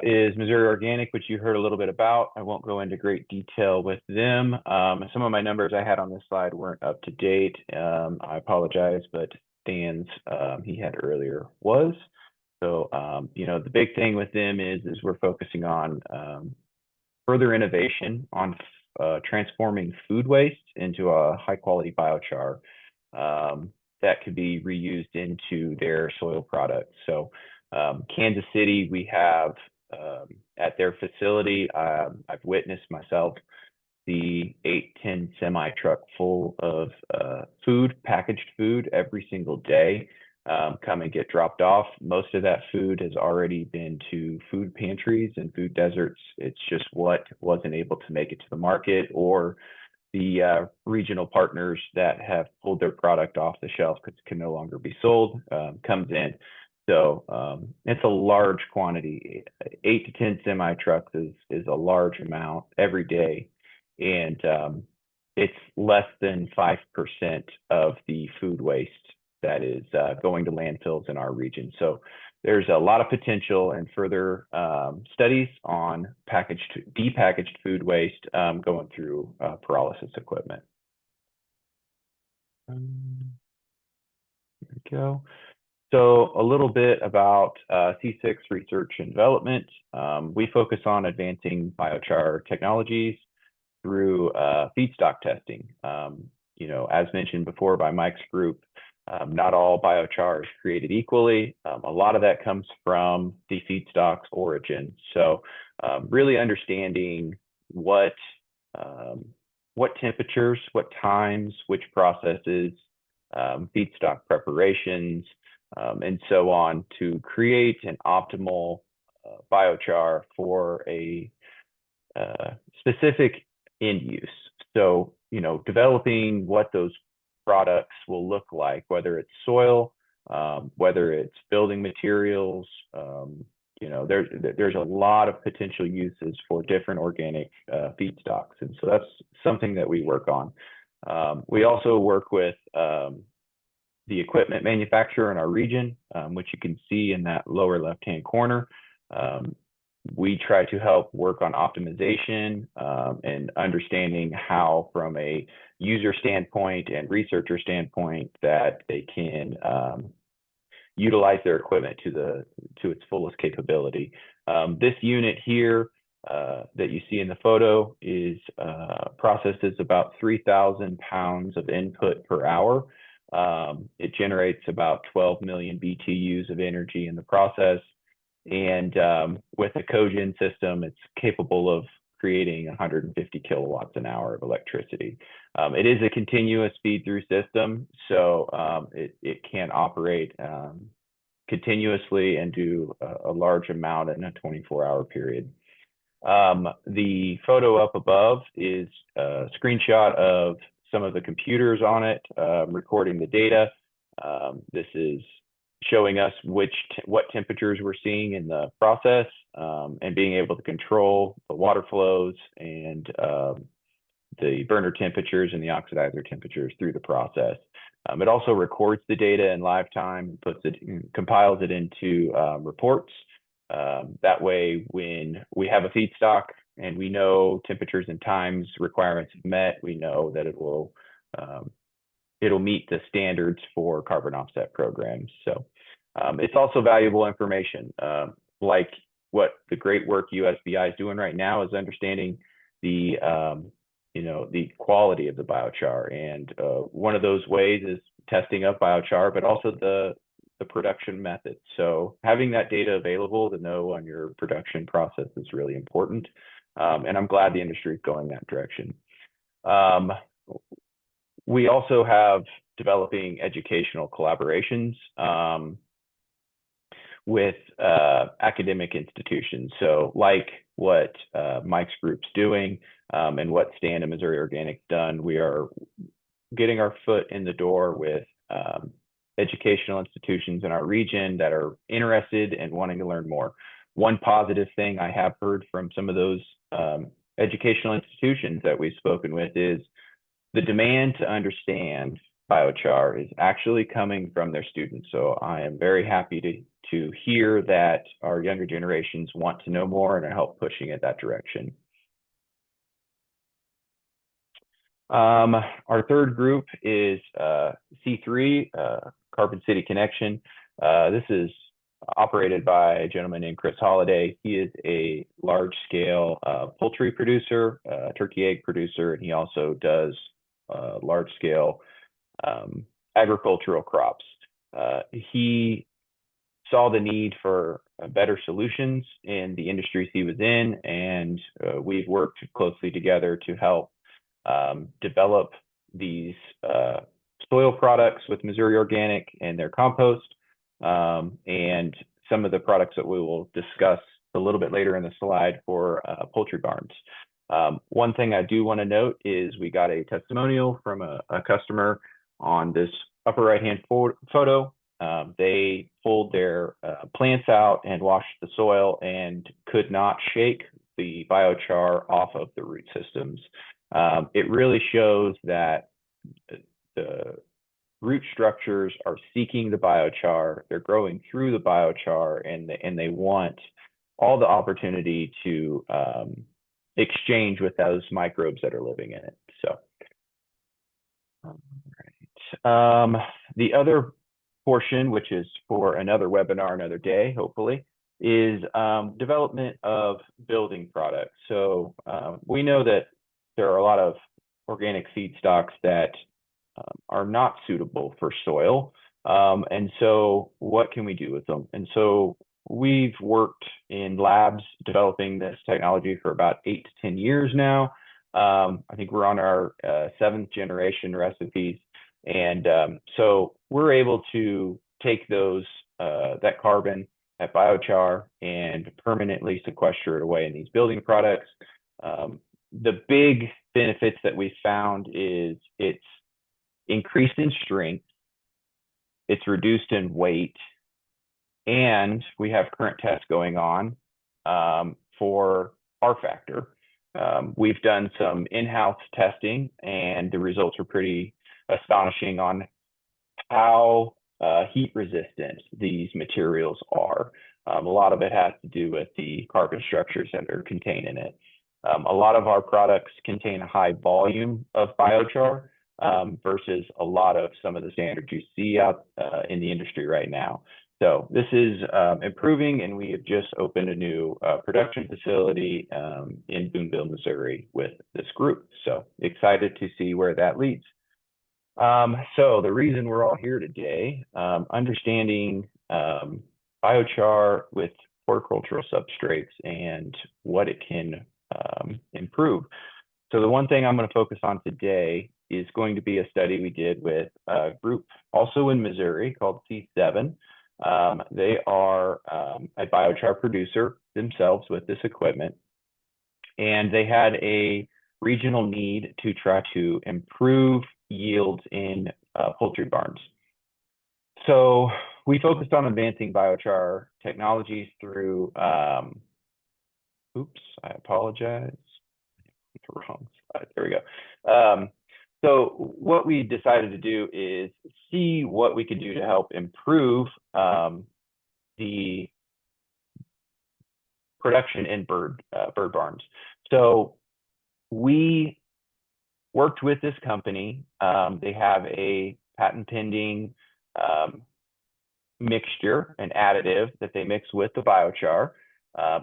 is Missouri Organic, which you heard a little bit about. I won't go into great detail with them. Some of my numbers I had on this slide weren't up to date. I apologize, but Dan's he had earlier was. So, you know, the big thing with them is we're focusing on further innovation on transforming food waste into a high quality biochar that could be reused into their soil products. So Kansas City, we have at their facility, I've witnessed myself the 8-10 semi truck full of food, packaged food every single day come and get dropped off. Most of that food has already been to food pantries and food deserts. It's just what wasn't able to make it to the market, or the regional partners that have pulled their product off the shelf because it can no longer be sold comes in. So it's a large quantity. 8 to 10 semi trucks is a large amount every day. And it's less than 5% of the food waste that is going to landfills in our region. So there's a lot of potential and further studies on depackaged food waste going through pyrolysis equipment. There we go. So a little bit about C6 research and development. We focus on advancing biochar technologies through feedstock testing. You know, as mentioned before by Mike's group, not all biochar is created equally. A lot of that comes from the feedstock's origin. So really understanding what temperatures, what times, which processes, feedstock preparations, and so on to create an optimal biochar for a specific end use. So, you know, developing what those products will look like, whether it's soil, whether it's building materials, you know, there's a lot of potential uses for different organic feedstocks. And so that's something that we work on. We also work with the equipment manufacturer in our region, which you can see in that lower left-hand corner. We try to help work on optimization and understanding how, from a user standpoint and researcher standpoint, that they can utilize their equipment to its fullest capability. This unit here that you see in the photo is processes about 3,000 pounds of input per hour. It generates about 12 million BTUs of energy in the process. And with a cogen system, it's capable of creating 150 kilowatts an hour of electricity. It is a continuous feed-through system, so it can operate continuously and do a large amount in a 24-hour period. The photo up above is a screenshot of some of the computers on it, recording the data. This is showing us what temperatures we're seeing in the process, and being able to control the water flows and the burner temperatures and the oxidizer temperatures through the process. It also records the data in live time, compiles it into reports. That way, when we have a feedstock and we know temperatures and times requirements have met, we know that it'll meet the standards for carbon offset programs. So it's also valuable information, like what the great work USBI is doing right now is understanding the the quality of the biochar. And one of those ways is testing up biochar, but also the production method. So having that data available to know on your production process is really important. And I'm glad the industry is going that direction. We also have developing educational collaborations with academic institutions. So like what Mike's group's doing and what Stan and Missouri Organic's done, we are getting our foot in the door with educational institutions in our region that are interested and wanting to learn more. One positive thing I have heard from some of those educational institutions that we've spoken with is the demand to understand biochar is actually coming from their students. So I am very happy to hear that our younger generations want to know more and are help pushing it that direction. Our third group is C3, Carbon City Connection. This is operated by a gentleman named Chris Holliday. He is a large-scale poultry producer, turkey egg producer, and he also does large-scale agricultural crops. He saw the need for better solutions in the industries he was in, and we've worked closely together to help develop these soil products with Missouri Organic and their compost, and some of the products that we will discuss a little bit later in the slide for poultry barns. One thing I do want to note is we got a testimonial from a customer on this upper right-hand photo. They pulled their plants out and washed the soil and could not shake the biochar off of the root systems. It really shows that the root structures are seeking the biochar, they're growing through the biochar, and they want all the opportunity to exchange with those microbes that are living in it. So, all right. The other portion, which is for another webinar, another day, hopefully, is development of building products. So we know that there are a lot of organic feedstocks that are not suitable for soil. And so what can we do with them? And so we've worked in labs developing this technology for about 8 to 10 years now. I think we're on our 7th generation recipes. And so we're able to take those that carbon, that biochar, and permanently sequester it away in these building products. The big benefits that we found is it's increased in strength, it's reduced in weight, and we have current tests going on for R factor. We've done some in-house testing, and the results are pretty astonishing on how heat resistant these materials are. A lot of it has to do with the carbon structures that are contained in it. A lot of our products contain a high volume of biochar versus a lot of some of the standards you see out in the industry right now. So this is improving, and we have just opened a new production facility in Boonville, Missouri with this group. So excited to see where that leads. So the reason we're all here today, understanding biochar with horticultural substrates and what it can improve. So the one thing I'm going to focus on today is going to be a study we did with a group also in Missouri called C7. They are a biochar producer themselves with this equipment, and they had a regional need to try to improve yields in poultry barns. So we focused on advancing biochar technologies through, oops, I apologize. The wrong slide. There we go. So what we decided to do is see what we could do to help improve the production in bird barns. So we worked with this company. They have a patent pending mixture, an additive that they mix with the biochar.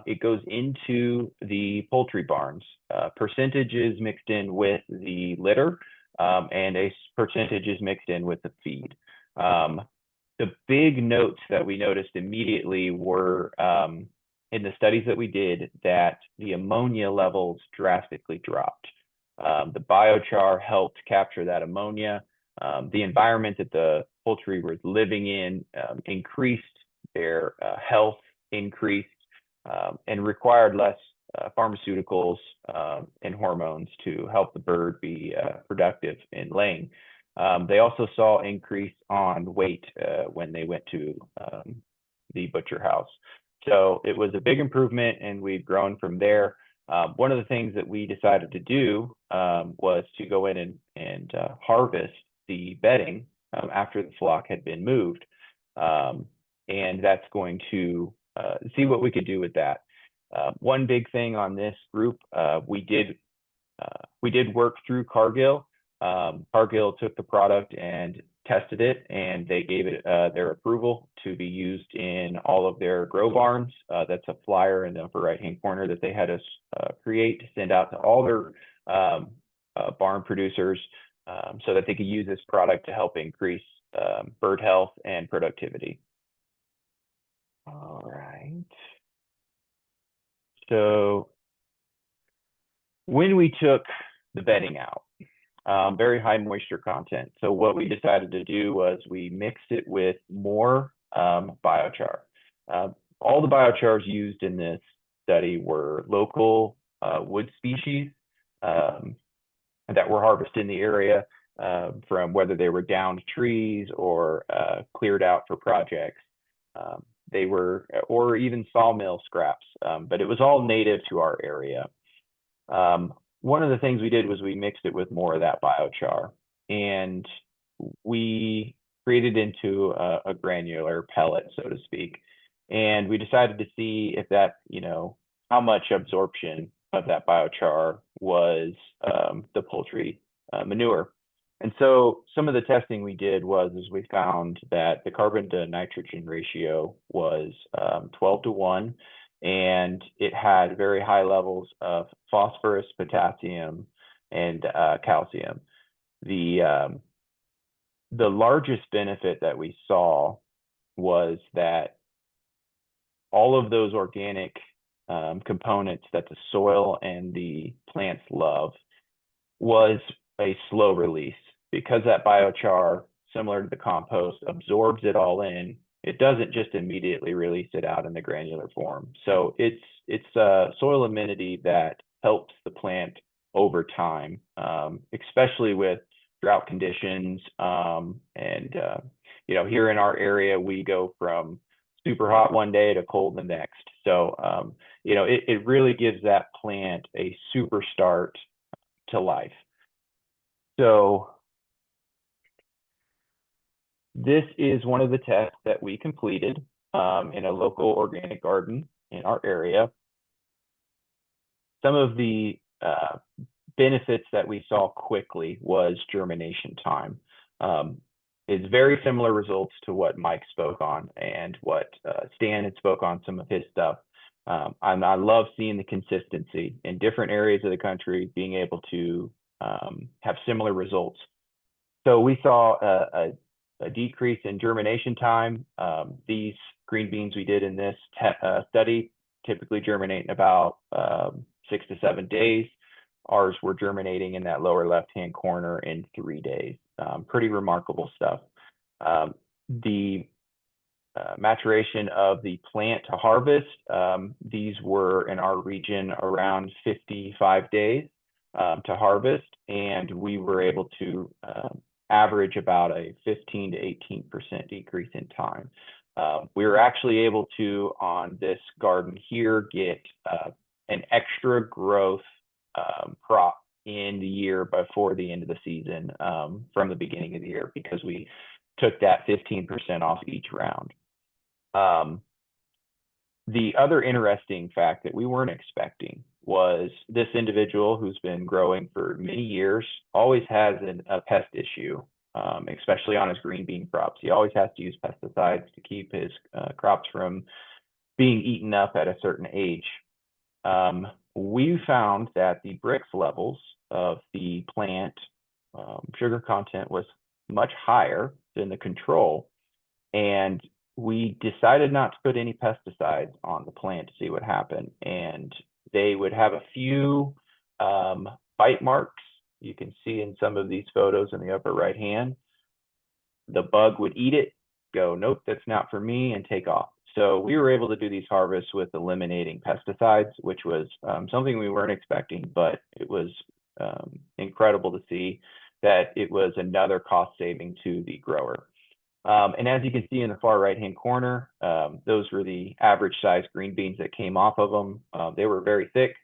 It goes into the poultry barns. Percentage is mixed in with the litter, and a percentage is mixed in with the feed. The big notes that we noticed immediately were in the studies that we did that the ammonia levels drastically dropped. The biochar helped capture that ammonia. The environment that the poultry was living in increased, their health increased, and required less pharmaceuticals and hormones to help the bird be productive in laying. They also saw increase on weight when they went to the butcher house. So it was a big improvement, and we've grown from there. One of the things that we decided to do was to go in and harvest the bedding after the flock had been moved. And that's going to see what we could do with that. One big thing on this group, we did work through Cargill. Cargill took the product and tested it, and they gave it their approval to be used in all of their grow barns. That's a flyer in the upper right-hand corner that they had us create to send out to all their barn producers so that they could use this product to help increase bird health and productivity. All right. So when we took the bedding out, very high moisture content. So what we decided to do was we mixed it with more biochar. All the biochars used in this study were local wood species that were harvested in the area from whether they were downed trees or cleared out for projects. They were, or even sawmill scraps, but it was all native to our area. One of the things we did was we mixed it with more of that biochar, and we created into a granular pellet, so to speak. And we decided to see if that, how much absorption of that biochar was the poultry manure. And so some of the testing we did was we found that the carbon to nitrogen ratio was 12:1. And it had very high levels of phosphorus, potassium, and calcium. The largest benefit that we saw was that all of those organic components that the soil and the plants love was a slow release, because that biochar, similar to the compost, absorbs it all in. It doesn't just immediately release it out in the granular form. So it's soil amenity that helps the plant over time, especially with drought conditions. Here in our area, we go from super hot one day to cold the next. So, it really gives that plant a super start to life. So this is one of the tests that we completed in a local organic garden in our area. Some of the benefits that we saw quickly was germination time. It's very similar results to what Mike spoke on and what Stan had spoke on some of his stuff. I love seeing the consistency in different areas of the country, being able to have similar results. So we saw a decrease in germination time. These green beans we did in this study typically germinate in about 6 to 7 days. Ours were germinating in that lower left-hand corner in 3 days. Pretty remarkable stuff. The maturation of the plant to harvest, these were in our region around 55 days to harvest, and we were able to average about a 15 to 18% decrease in time. We were actually able to, on this garden here, get an extra growth crop in the year before the end of the season from the beginning of the year, because we took that 15% off each round. The other interesting fact that we weren't expecting was this individual, who's been growing for many years, always has a pest issue, especially on his green bean crops. He always has to use pesticides to keep his crops from being eaten up at a certain age. We found that the Brix levels of the plant sugar content was much higher than the control, and we decided not to put any pesticides on the plant to see what happened. And they would have a few bite marks. You can see in some of these photos in the upper right hand. The bug would eat it, go, nope, that's not for me, and take off. So we were able to do these harvests with eliminating pesticides, which was something we weren't expecting, but it was incredible to see that it was another cost saving to the grower. And as you can see in the far right-hand corner, those were the average size green beans that came off of them. They were very thick.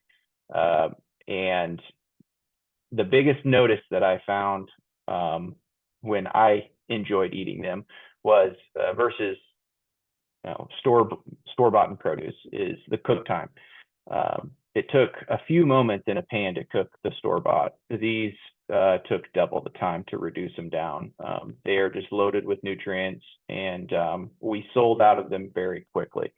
And the biggest notice that I found when I enjoyed eating them was versus store-bought produce is the cook time. It took a few moments in a pan to cook the store-bought. These took double the time to reduce them down. They are just loaded with nutrients, and we sold out of them very quickly.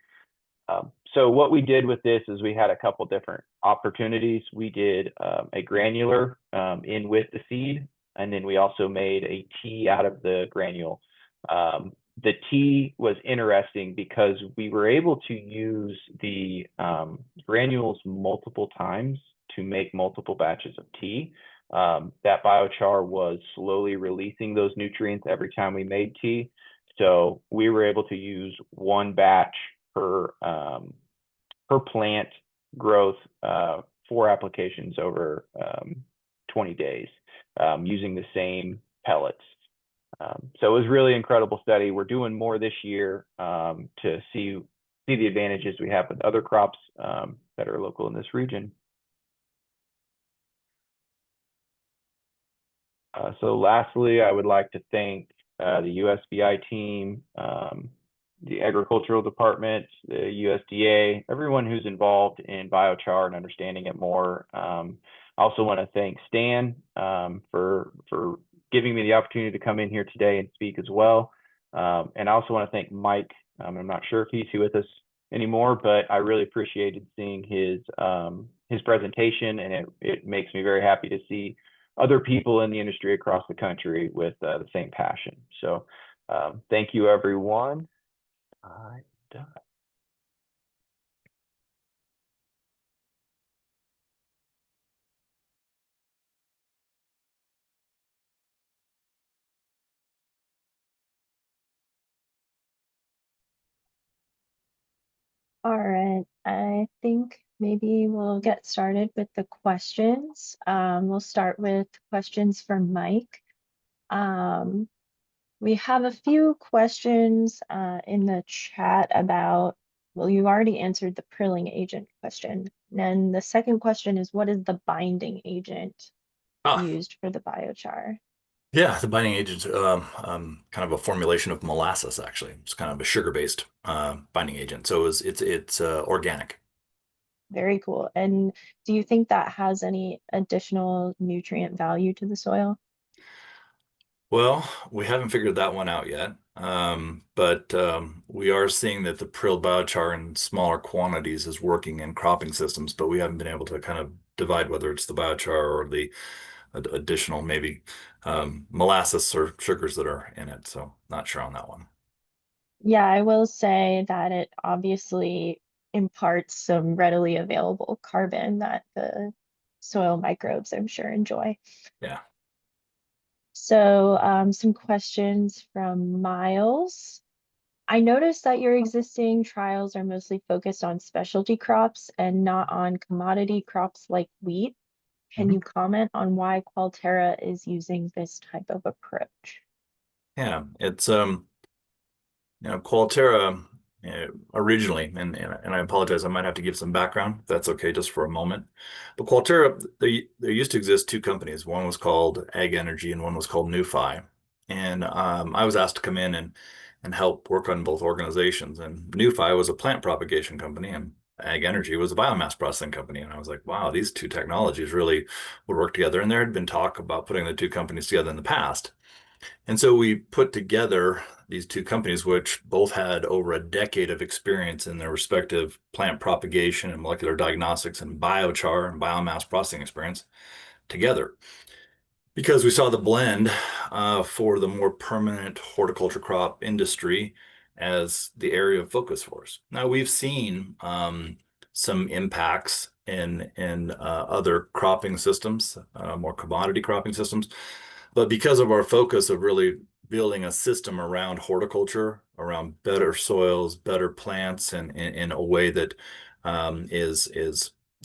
So what we did with this is we had a couple different opportunities. We did a granular in with the seed, and then we also made a tea out of the granule. The tea was interesting because we were able to use the granules multiple times to make multiple batches of tea. That biochar was slowly releasing those nutrients every time we made tea. So we were able to use one batch per plant growth, 4 applications over 20 days using the same pellets. So it was really incredible study. We're doing more this year to see the advantages we have with other crops that are local in this region. So lastly, I would like to thank the USBI team, the agricultural department, the USDA, everyone who's involved in biochar and understanding it more. I also want to thank Stan for giving me the opportunity to come in here today and speak as well. And I also want to thank Mike. I'm not sure if he's here with us anymore, but I really appreciated seeing his presentation, and it makes me very happy to see other people in the industry across the country with the same passion. So thank you, everyone. I'm done. All right, I think maybe we'll get started with the questions. We'll start with questions for Mike. We have a few questions in the chat about, well, you already answered the prilling agent question. And then the second question is, what is the binding agent used for the biochar? Yeah, the binding agent's kind of a formulation of molasses, actually. It's kind of a sugar-based binding agent. So it's organic. Very cool. And do you think that has any additional nutrient value to the soil? Well, we haven't figured that one out yet. But we are seeing that the prilled biochar in smaller quantities is working in cropping systems, but we haven't been able to kind of divide whether it's the biochar or the additional maybe molasses or sugars that are in it. So not sure on that one. Yeah, I will say that it obviously imparts some readily available carbon that the soil microbes, I'm sure, enjoy. Yeah. So some questions from Myles. I noticed that your existing trials are mostly focused on specialty crops and not on commodity crops like wheat. Can you comment on why Qualterra is using this type of approach? Yeah, it's Qualterra originally, and I apologize, I might have to give some background, if that's okay, just for a moment. But Qualterra, there used to exist 2 companies. One was called Ag Energy and one was called NuFi. And I was asked to come in and help work on both organizations. And NuFi was a plant propagation company, and Ag Energy was a biomass processing company. And I was like, wow, these 2 technologies really would work together. And there had been talk about putting the 2 companies together in the past. And so we put together these 2 companies, which both had over a decade of experience in their respective plant propagation and molecular diagnostics and biochar and biomass processing experience together. Because we saw the blend for the more permanent horticulture crop industry as the area of focus for us. Now we've seen some impacts in other cropping systems, more commodity cropping systems. But because of our focus of really building a system around horticulture, around better soils, better plants, and in a way that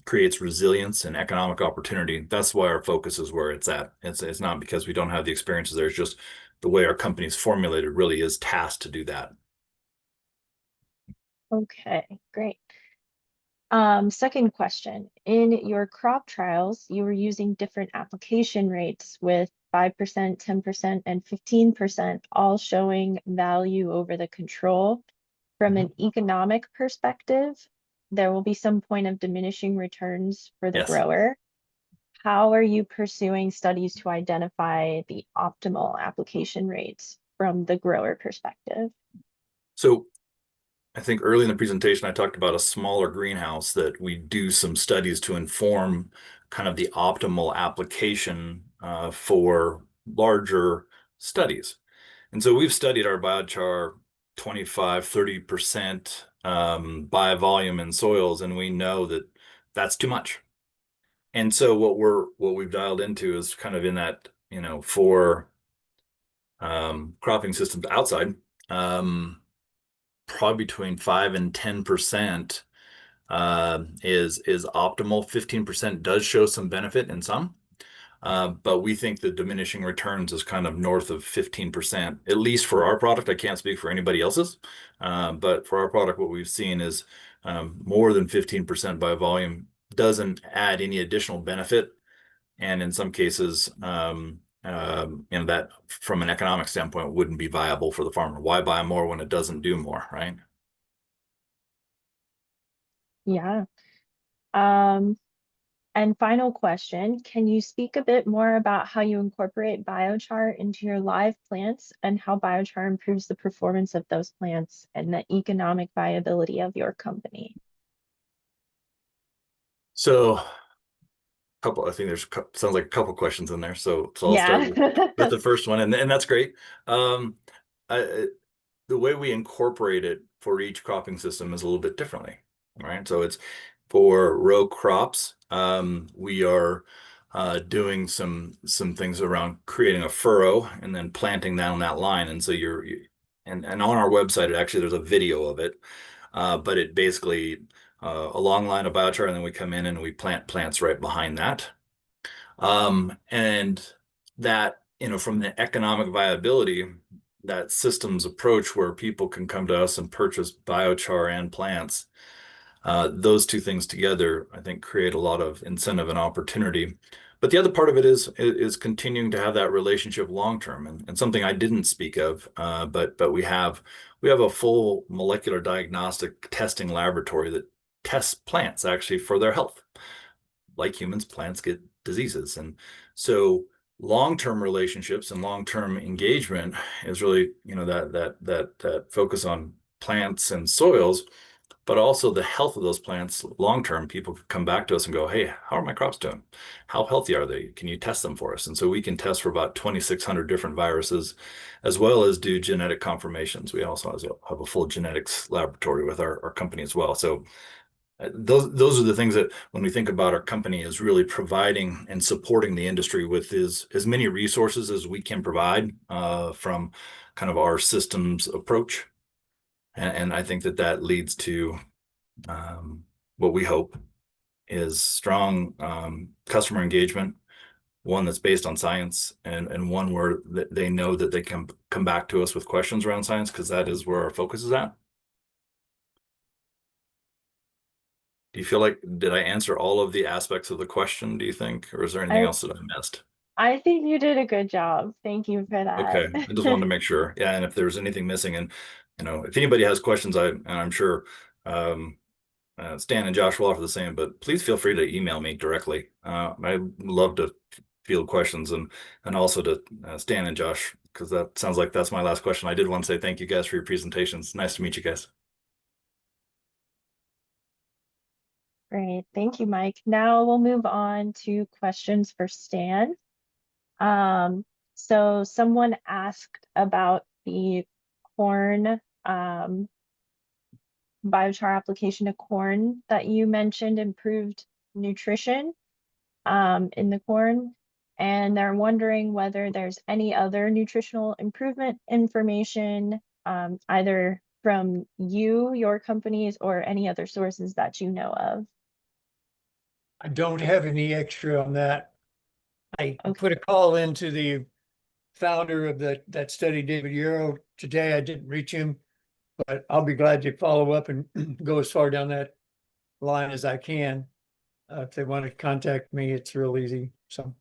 creates resilience and economic opportunity, that's why our focus is where it's at. It's not because we don't have the experiences there. It's just the way our company's formulated really is tasked to do that. Okay, great. Second question, in your crop trials, you were using different application rates with 5%, 10%, and 15%, all showing value over the control. From an economic perspective, there will be some point of diminishing returns for the Yes. grower. How are you pursuing studies to identify the optimal application rates from the grower perspective? So I think early in the presentation, I talked about a smaller greenhouse that we do some studies to inform kind of the optimal application for larger studies. And so we've studied our biochar 25, 30% by volume in soils, and we know that that's too much. And so what we've dialed into is kind of in that, for cropping systems outside, probably between 5 and 10% is optimal. 15% does show some benefit in some, but we think the diminishing returns is kind of north of 15%, at least for our product. I can't speak for anybody else's, but for our product, what we've seen is more than 15% by volume doesn't add any additional benefit. And in some cases, that from an economic standpoint wouldn't be viable for the farmer. Why buy more when it doesn't do more, right? Yeah. And final question, can you speak a bit more about how you incorporate biochar into your live plants and how biochar improves the performance of those plants and the economic viability of your company? So I think there's sounds like a couple questions in there. So I'll Yeah. start with the first one, and that's great. The way we incorporate it for each cropping system is a little bit differently, right? So it's for row crops, we are doing some things around creating a furrow and then planting down that line. And so and on our website, actually there's a video of it, but it basically a long line of biochar, and then we come in and we plant plants right behind that. And that, from the economic viability, that systems approach where people can come to us and purchase biochar and plants, those two things together, I think, create a lot of incentive and opportunity. But the other part of it is continuing to have that relationship long term, and something I didn't speak of, but we have a full molecular diagnostic testing laboratory that tests plants actually for their health. Like humans, plants get diseases, and so long-term relationships and long-term engagement is really, that focus on plants and soils, but also the health of those plants long-term. People could come back to us and go, hey, how are my crops doing? How healthy are they? Can you test them for us? And so we can test for about 2,600 different viruses, as well as do genetic confirmations. We also have a full genetics laboratory with our company as well. So those are the things that, when we think about our company, is really providing and supporting the industry with as many resources as we can provide from kind of our systems approach. And I think that leads to what we hope is strong customer engagement, one that's based on science, and one where they know that they can come back to us with questions around science, because that is where our focus is at. Do you feel like, did I answer all of the aspects of the question, do you think? Or is there anything else that I missed? I think you did a good job. Thank you for that. Okay, I just wanted to make sure. Yeah, and if there's anything missing, and if anybody has questions, I'm sure Stan and Josh will offer the same, but please feel free to email me directly. I love to field questions, and also to Stan and Josh, because that sounds like that's my last question. I did want to say thank you guys for your presentations. Nice to meet you guys. Great, thank you, Mike. Now we'll move on to questions for Stan. So someone asked about the corn, biochar application to corn that you mentioned improved nutrition in the corn, and they're wondering whether there's any other nutritional improvement information, either from your companies, or any other sources that you know of. I don't have any extra on that. I put a call into the founder of that study, David Yarrow, today. I didn't reach him, but I'll be glad to follow up and go as far down that line as I can. If they want to contact me, it's real easy. So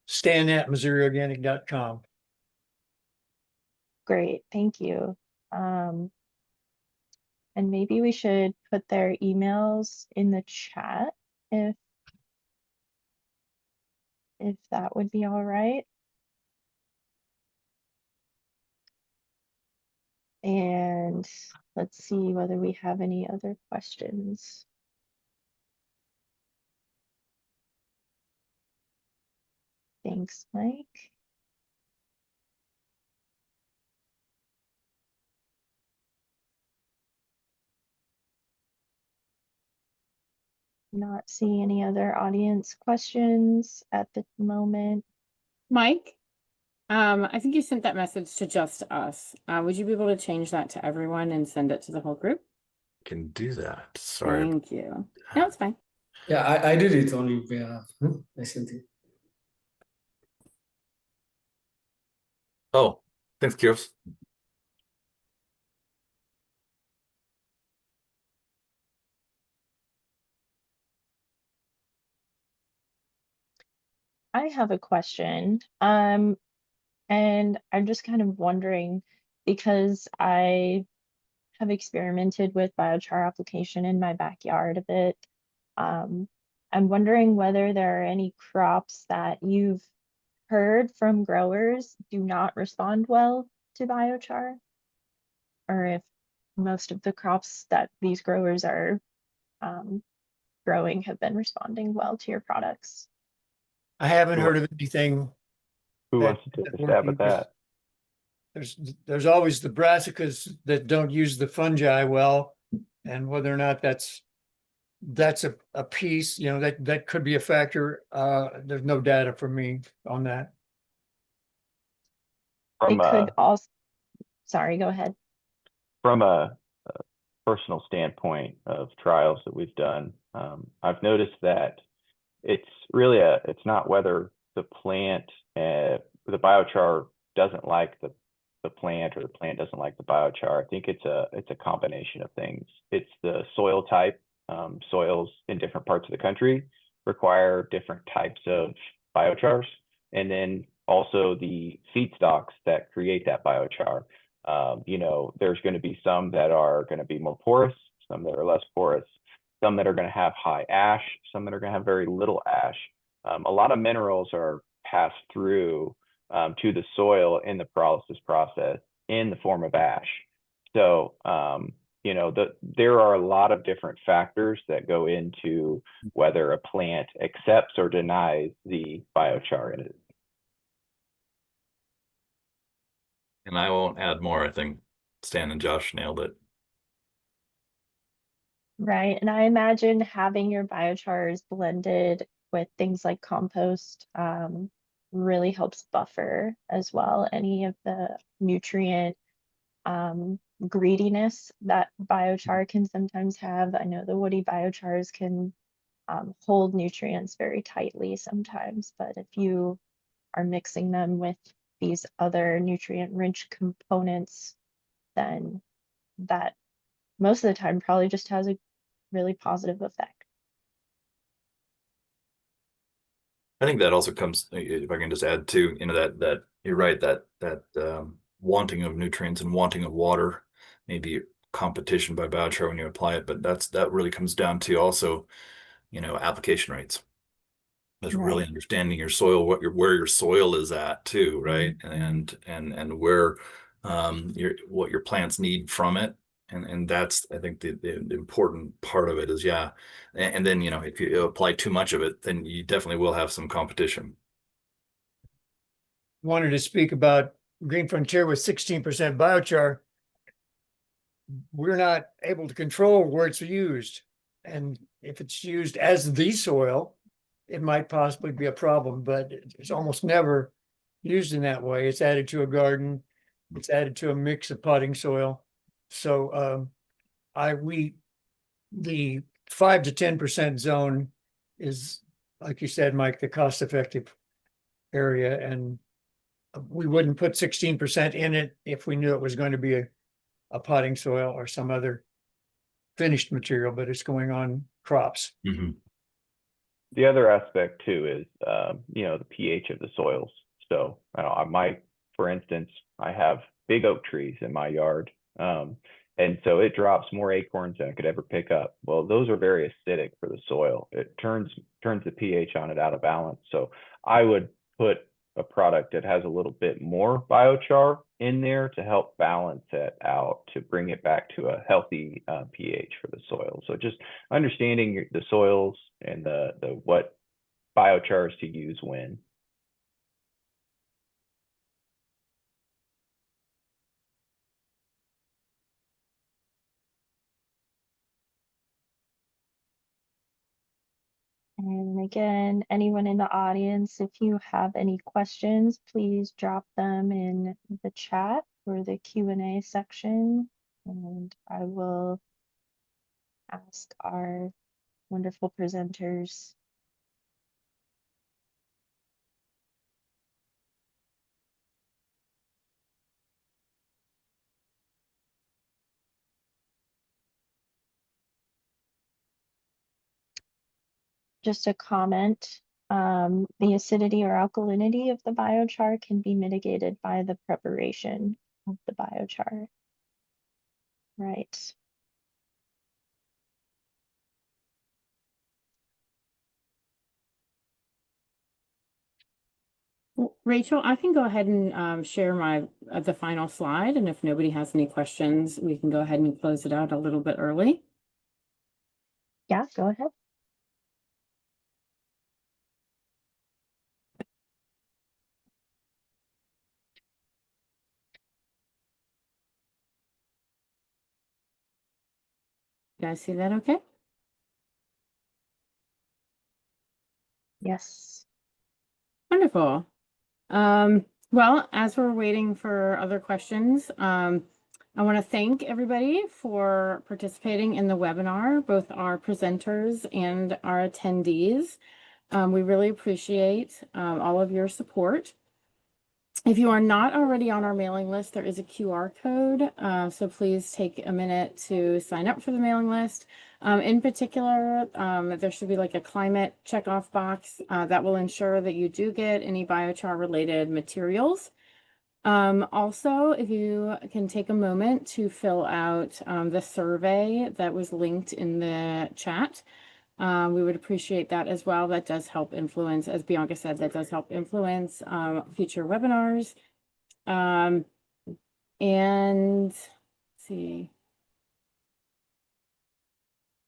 stan@missouriorganic.com. Great, thank you. And maybe we should put their emails in the chat if that would be all right. And let's see whether we have any other questions. Thanks, Mike. Not seeing any other audience questions at the moment. Mike, I think you sent that message to just us. Would you be able to change that to everyone and send it to the whole group? Can do that. Sorry. Thank you. No, it's fine. Yeah, I did it only via I sent it. Oh, thanks, Kiros. I have a question. And I'm just kind of wondering, because I have experimented with biochar application in my backyard a bit. I'm wondering whether there are any crops that you've heard from growers do not respond well to biochar, or if most of the crops that these growers are growing have been responding well to your products. I haven't heard of anything. Who that- wants to take that a stab working. at that? There's always the brassicas that don't use the fungi well, and whether or not that's a piece, you know, that could be a factor. There's no data for me on that. From It could also, sorry, go ahead. from a personal standpoint of trials that we've done, I've noticed that it's really it's not whether the plant, the biochar doesn't like the plant or the plant doesn't like the biochar. I think it's a combination of things. It's the soil type. Soils in different parts of the country require different types of biochars, and then also the feedstocks that create that biochar. You know, there's going to be some that are going to be more porous, some that are less porous, some that are going to have high ash, some that are going to have very little ash. A lot of minerals are passed through to the soil in the pyrolysis process in the form of ash. So, you know, there are a lot of different factors that go into whether a plant accepts or denies the biochar in it. And I won't add more. I think Stan and Josh nailed it. Right, and I imagine having your biochars blended with things like compost really helps buffer as well any of the nutrient greediness that biochar can sometimes have. I know the woody biochars can hold nutrients very tightly sometimes, but if you are mixing them with these other nutrient-rich components, then that most of the time probably just has a really positive effect. I think that also comes, if I can just add to, you know, that you're right, that wanting of nutrients and wanting of water, maybe competition by biochar when you apply it, but that really comes down to also, you know, application rates. That's Right. really understanding your soil, where your soil is at too, right? And where what your plants need from it. And that's, I think, the important part of it is, yeah. And then, you know, if you apply too much of it, then you definitely will have some competition. Wanted to speak about Green Frontier with 16% biochar. We're not able to control where it's used. And if it's used as the soil, it might possibly be a problem, but it's almost never used in that way. It's added to a garden. It's added to a mix of potting soil. So the 5 to 10% zone is, like you said, Mike, the cost-effective area, and we wouldn't put 16% in it if we knew it was going to be a potting soil or some other finished material, but it's going on crops. Mhm. The other aspect too is, the pH of the soils. So for instance, I have big oak trees in my yard. And so it drops more acorns than I could ever pick up. Well, those are very acidic for the soil. It turns the pH on it out of balance. So I would put a product that has a little bit more biochar in there to help balance it out, to bring it back to a healthy pH for the soil. So just understanding the soils and the what biochars to use when. And again, anyone in the audience, if you have any questions, please drop them in the chat or the Q&A section, and I will ask our wonderful presenters. Just a comment, the acidity or alkalinity of the biochar can be mitigated by the preparation of the biochar. Right. Well, Rachel, I can go ahead and share the final slide, and if nobody has any questions, we can go ahead and close it out a little bit early. Yeah, go ahead. You guys see that okay? Yes. Wonderful. Well, as we're waiting for other questions, I want to thank everybody for participating in the webinar, both our presenters and our attendees. We really appreciate all of your support. If you are not already on our mailing list, there is a QR code, so please take a minute to sign up for the mailing list. In particular, there should be like a climate checkoff box that will ensure that you do get any biochar related materials. Also, if you can take a moment to fill out the survey that was linked in the chat, we would appreciate that as well. That does help influence, as Bianca said, that does help influence future webinars. And let's see.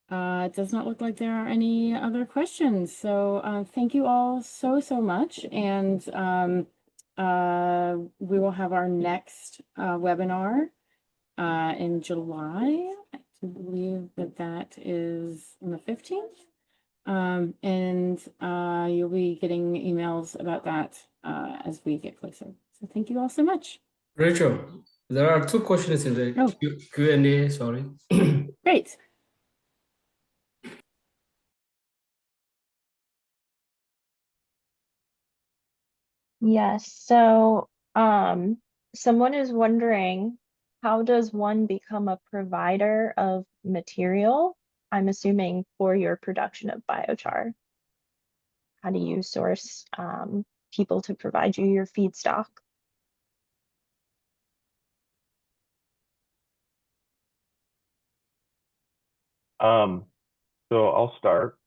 It does not look like there are any other questions. So thank you all so much. And we will have our next webinar in July. I believe that is on the 15th. And you'll be getting emails about that as we get closer. So thank you all so much. Rachel, there are two questions in the Q&A, sorry. Great. Yes, so someone is wondering, how does one become a provider of material? I'm assuming for your production of biochar. How do you source people to provide you your feedstock? So I'll start.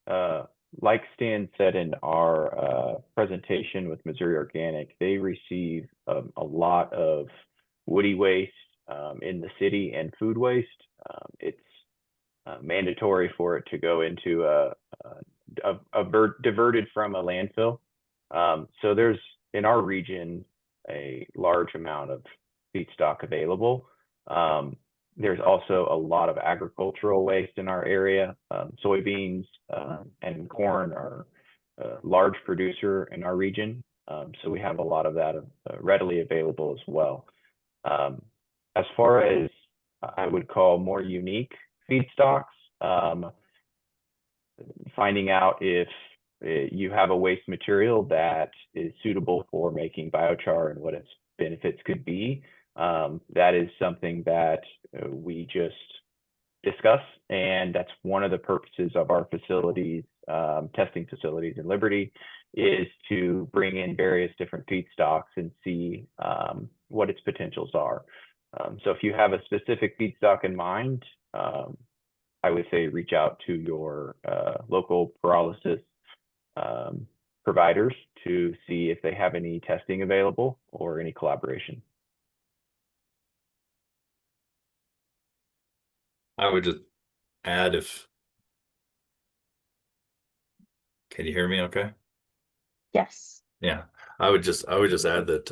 Like Stan said in our presentation with Missouri Organic, they receive a lot of woody waste in the city and food waste. It's mandatory for it to go into diverted from a landfill. So there's in our region a large amount of feedstock available. There's also a lot of agricultural waste in our area. Soybeans and corn are a large producer in our region. So we have a lot of that readily available as well. As far as I would call more unique feedstocks, finding out if you have a waste material that is suitable for making biochar and what its benefits could be. That is something that we just discuss. And that's one of the purposes of our facilities, testing facilities in Liberty, is to bring in various different feedstocks and see what its potentials are. So if you have a specific feedstock in mind, I would say reach out to your local pyrolysis providers to see if they have any testing available or any collaboration. I would just add can you hear me okay? Yes. Yeah, I would just add that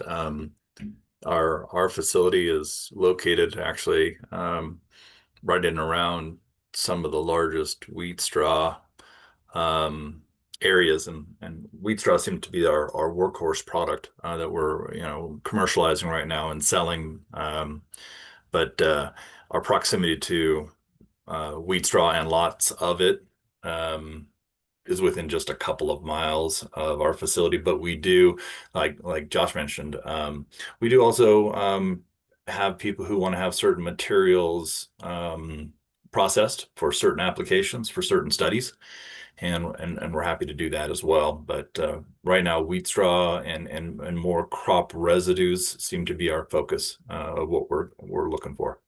our facility is located actually right in and around some of the largest wheat straw areas, and wheat straw seems to be our workhorse product that we're commercializing right now and selling. But our proximity to wheat straw and lots of it is within just a couple of miles of our facility. But we do, like Josh mentioned, we do also have people who want to have certain materials processed for certain applications, for certain studies. And we're happy to do that as well. But right now, wheat straw and more crop residues seem to be our focus of what we're looking for.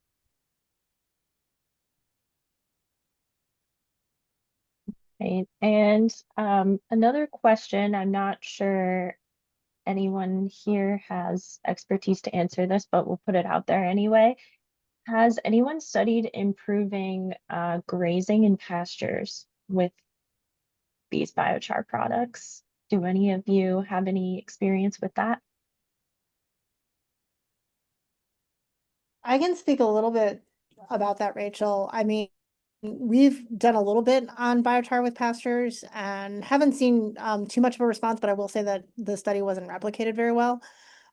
Right. And another question, I'm not sure anyone here has expertise to answer this, but we'll put it out there anyway. Has anyone studied improving grazing in pastures with these biochar products? Do any of you have any experience with that? I can speak a little bit about that, Rachel. I mean, we've done a little bit on biochar with pastures and haven't seen too much of a response, but I will say that the study wasn't replicated very well.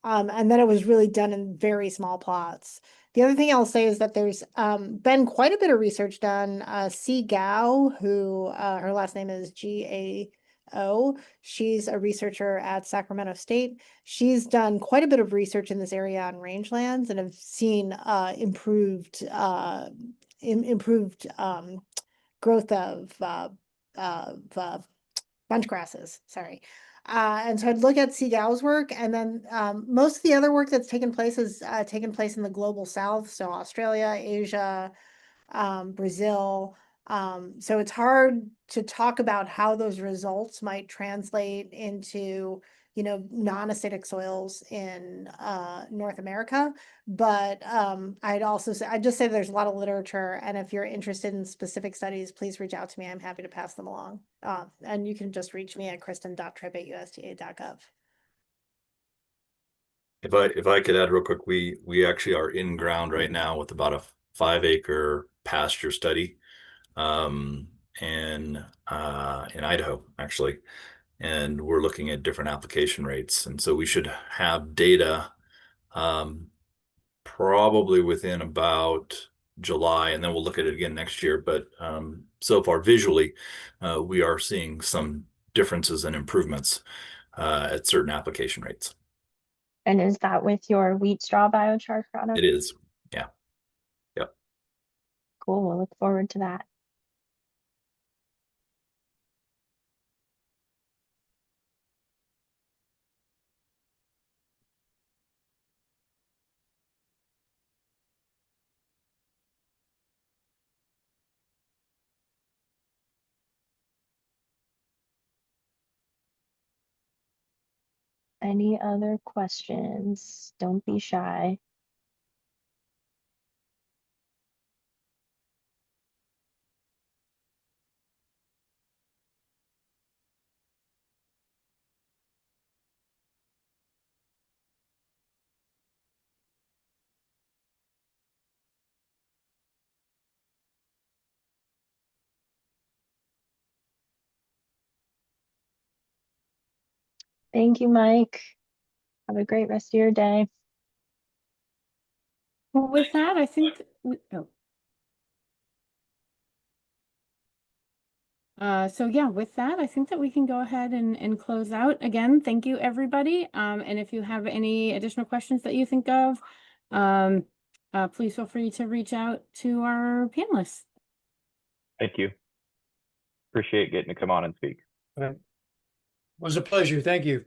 And then it was really done in very small plots. The other thing I'll say is that there's been quite a bit of research done. C. Gao, who her last name is Gao, she's a researcher at Sacramento State. She's done quite a bit of research in this area on rangelands and have seen improved growth of bunch grasses. Sorry. And so I'd look at Seagal's work, and then most of the other work that's taken place has taken place in the global south, so Australia, Asia, Brazil. So it's hard to talk about how those results might translate into, non-acidic soils in North America. But I'd just say there's a lot of literature, and if you're interested in specific studies, please reach out to me. I'm happy to pass them along. And you can just reach me at kristin.trippe@usda.gov. If I could add real quick, we actually are in ground right now with about a 5-acre pasture study in Idaho, actually. And we're looking at different application rates. And so we should have data probably within about July, and then we'll look at it again next year. But so far, visually, we are seeing some differences and improvements at certain application rates. And is that with your wheat straw biochar product? It is, yeah. Yep. Cool, we'll look forward to that. Any other questions? Don't be shy. Thank you, Mike. Have a great rest of your day. Well, with that, I think so yeah, with that, I think that we can go ahead and close out. Again, thank you, everybody. And if you have any additional questions that you think of, please feel free to reach out to our panelists. Thank you. Appreciate getting to come on and speak. It was a pleasure. Thank you.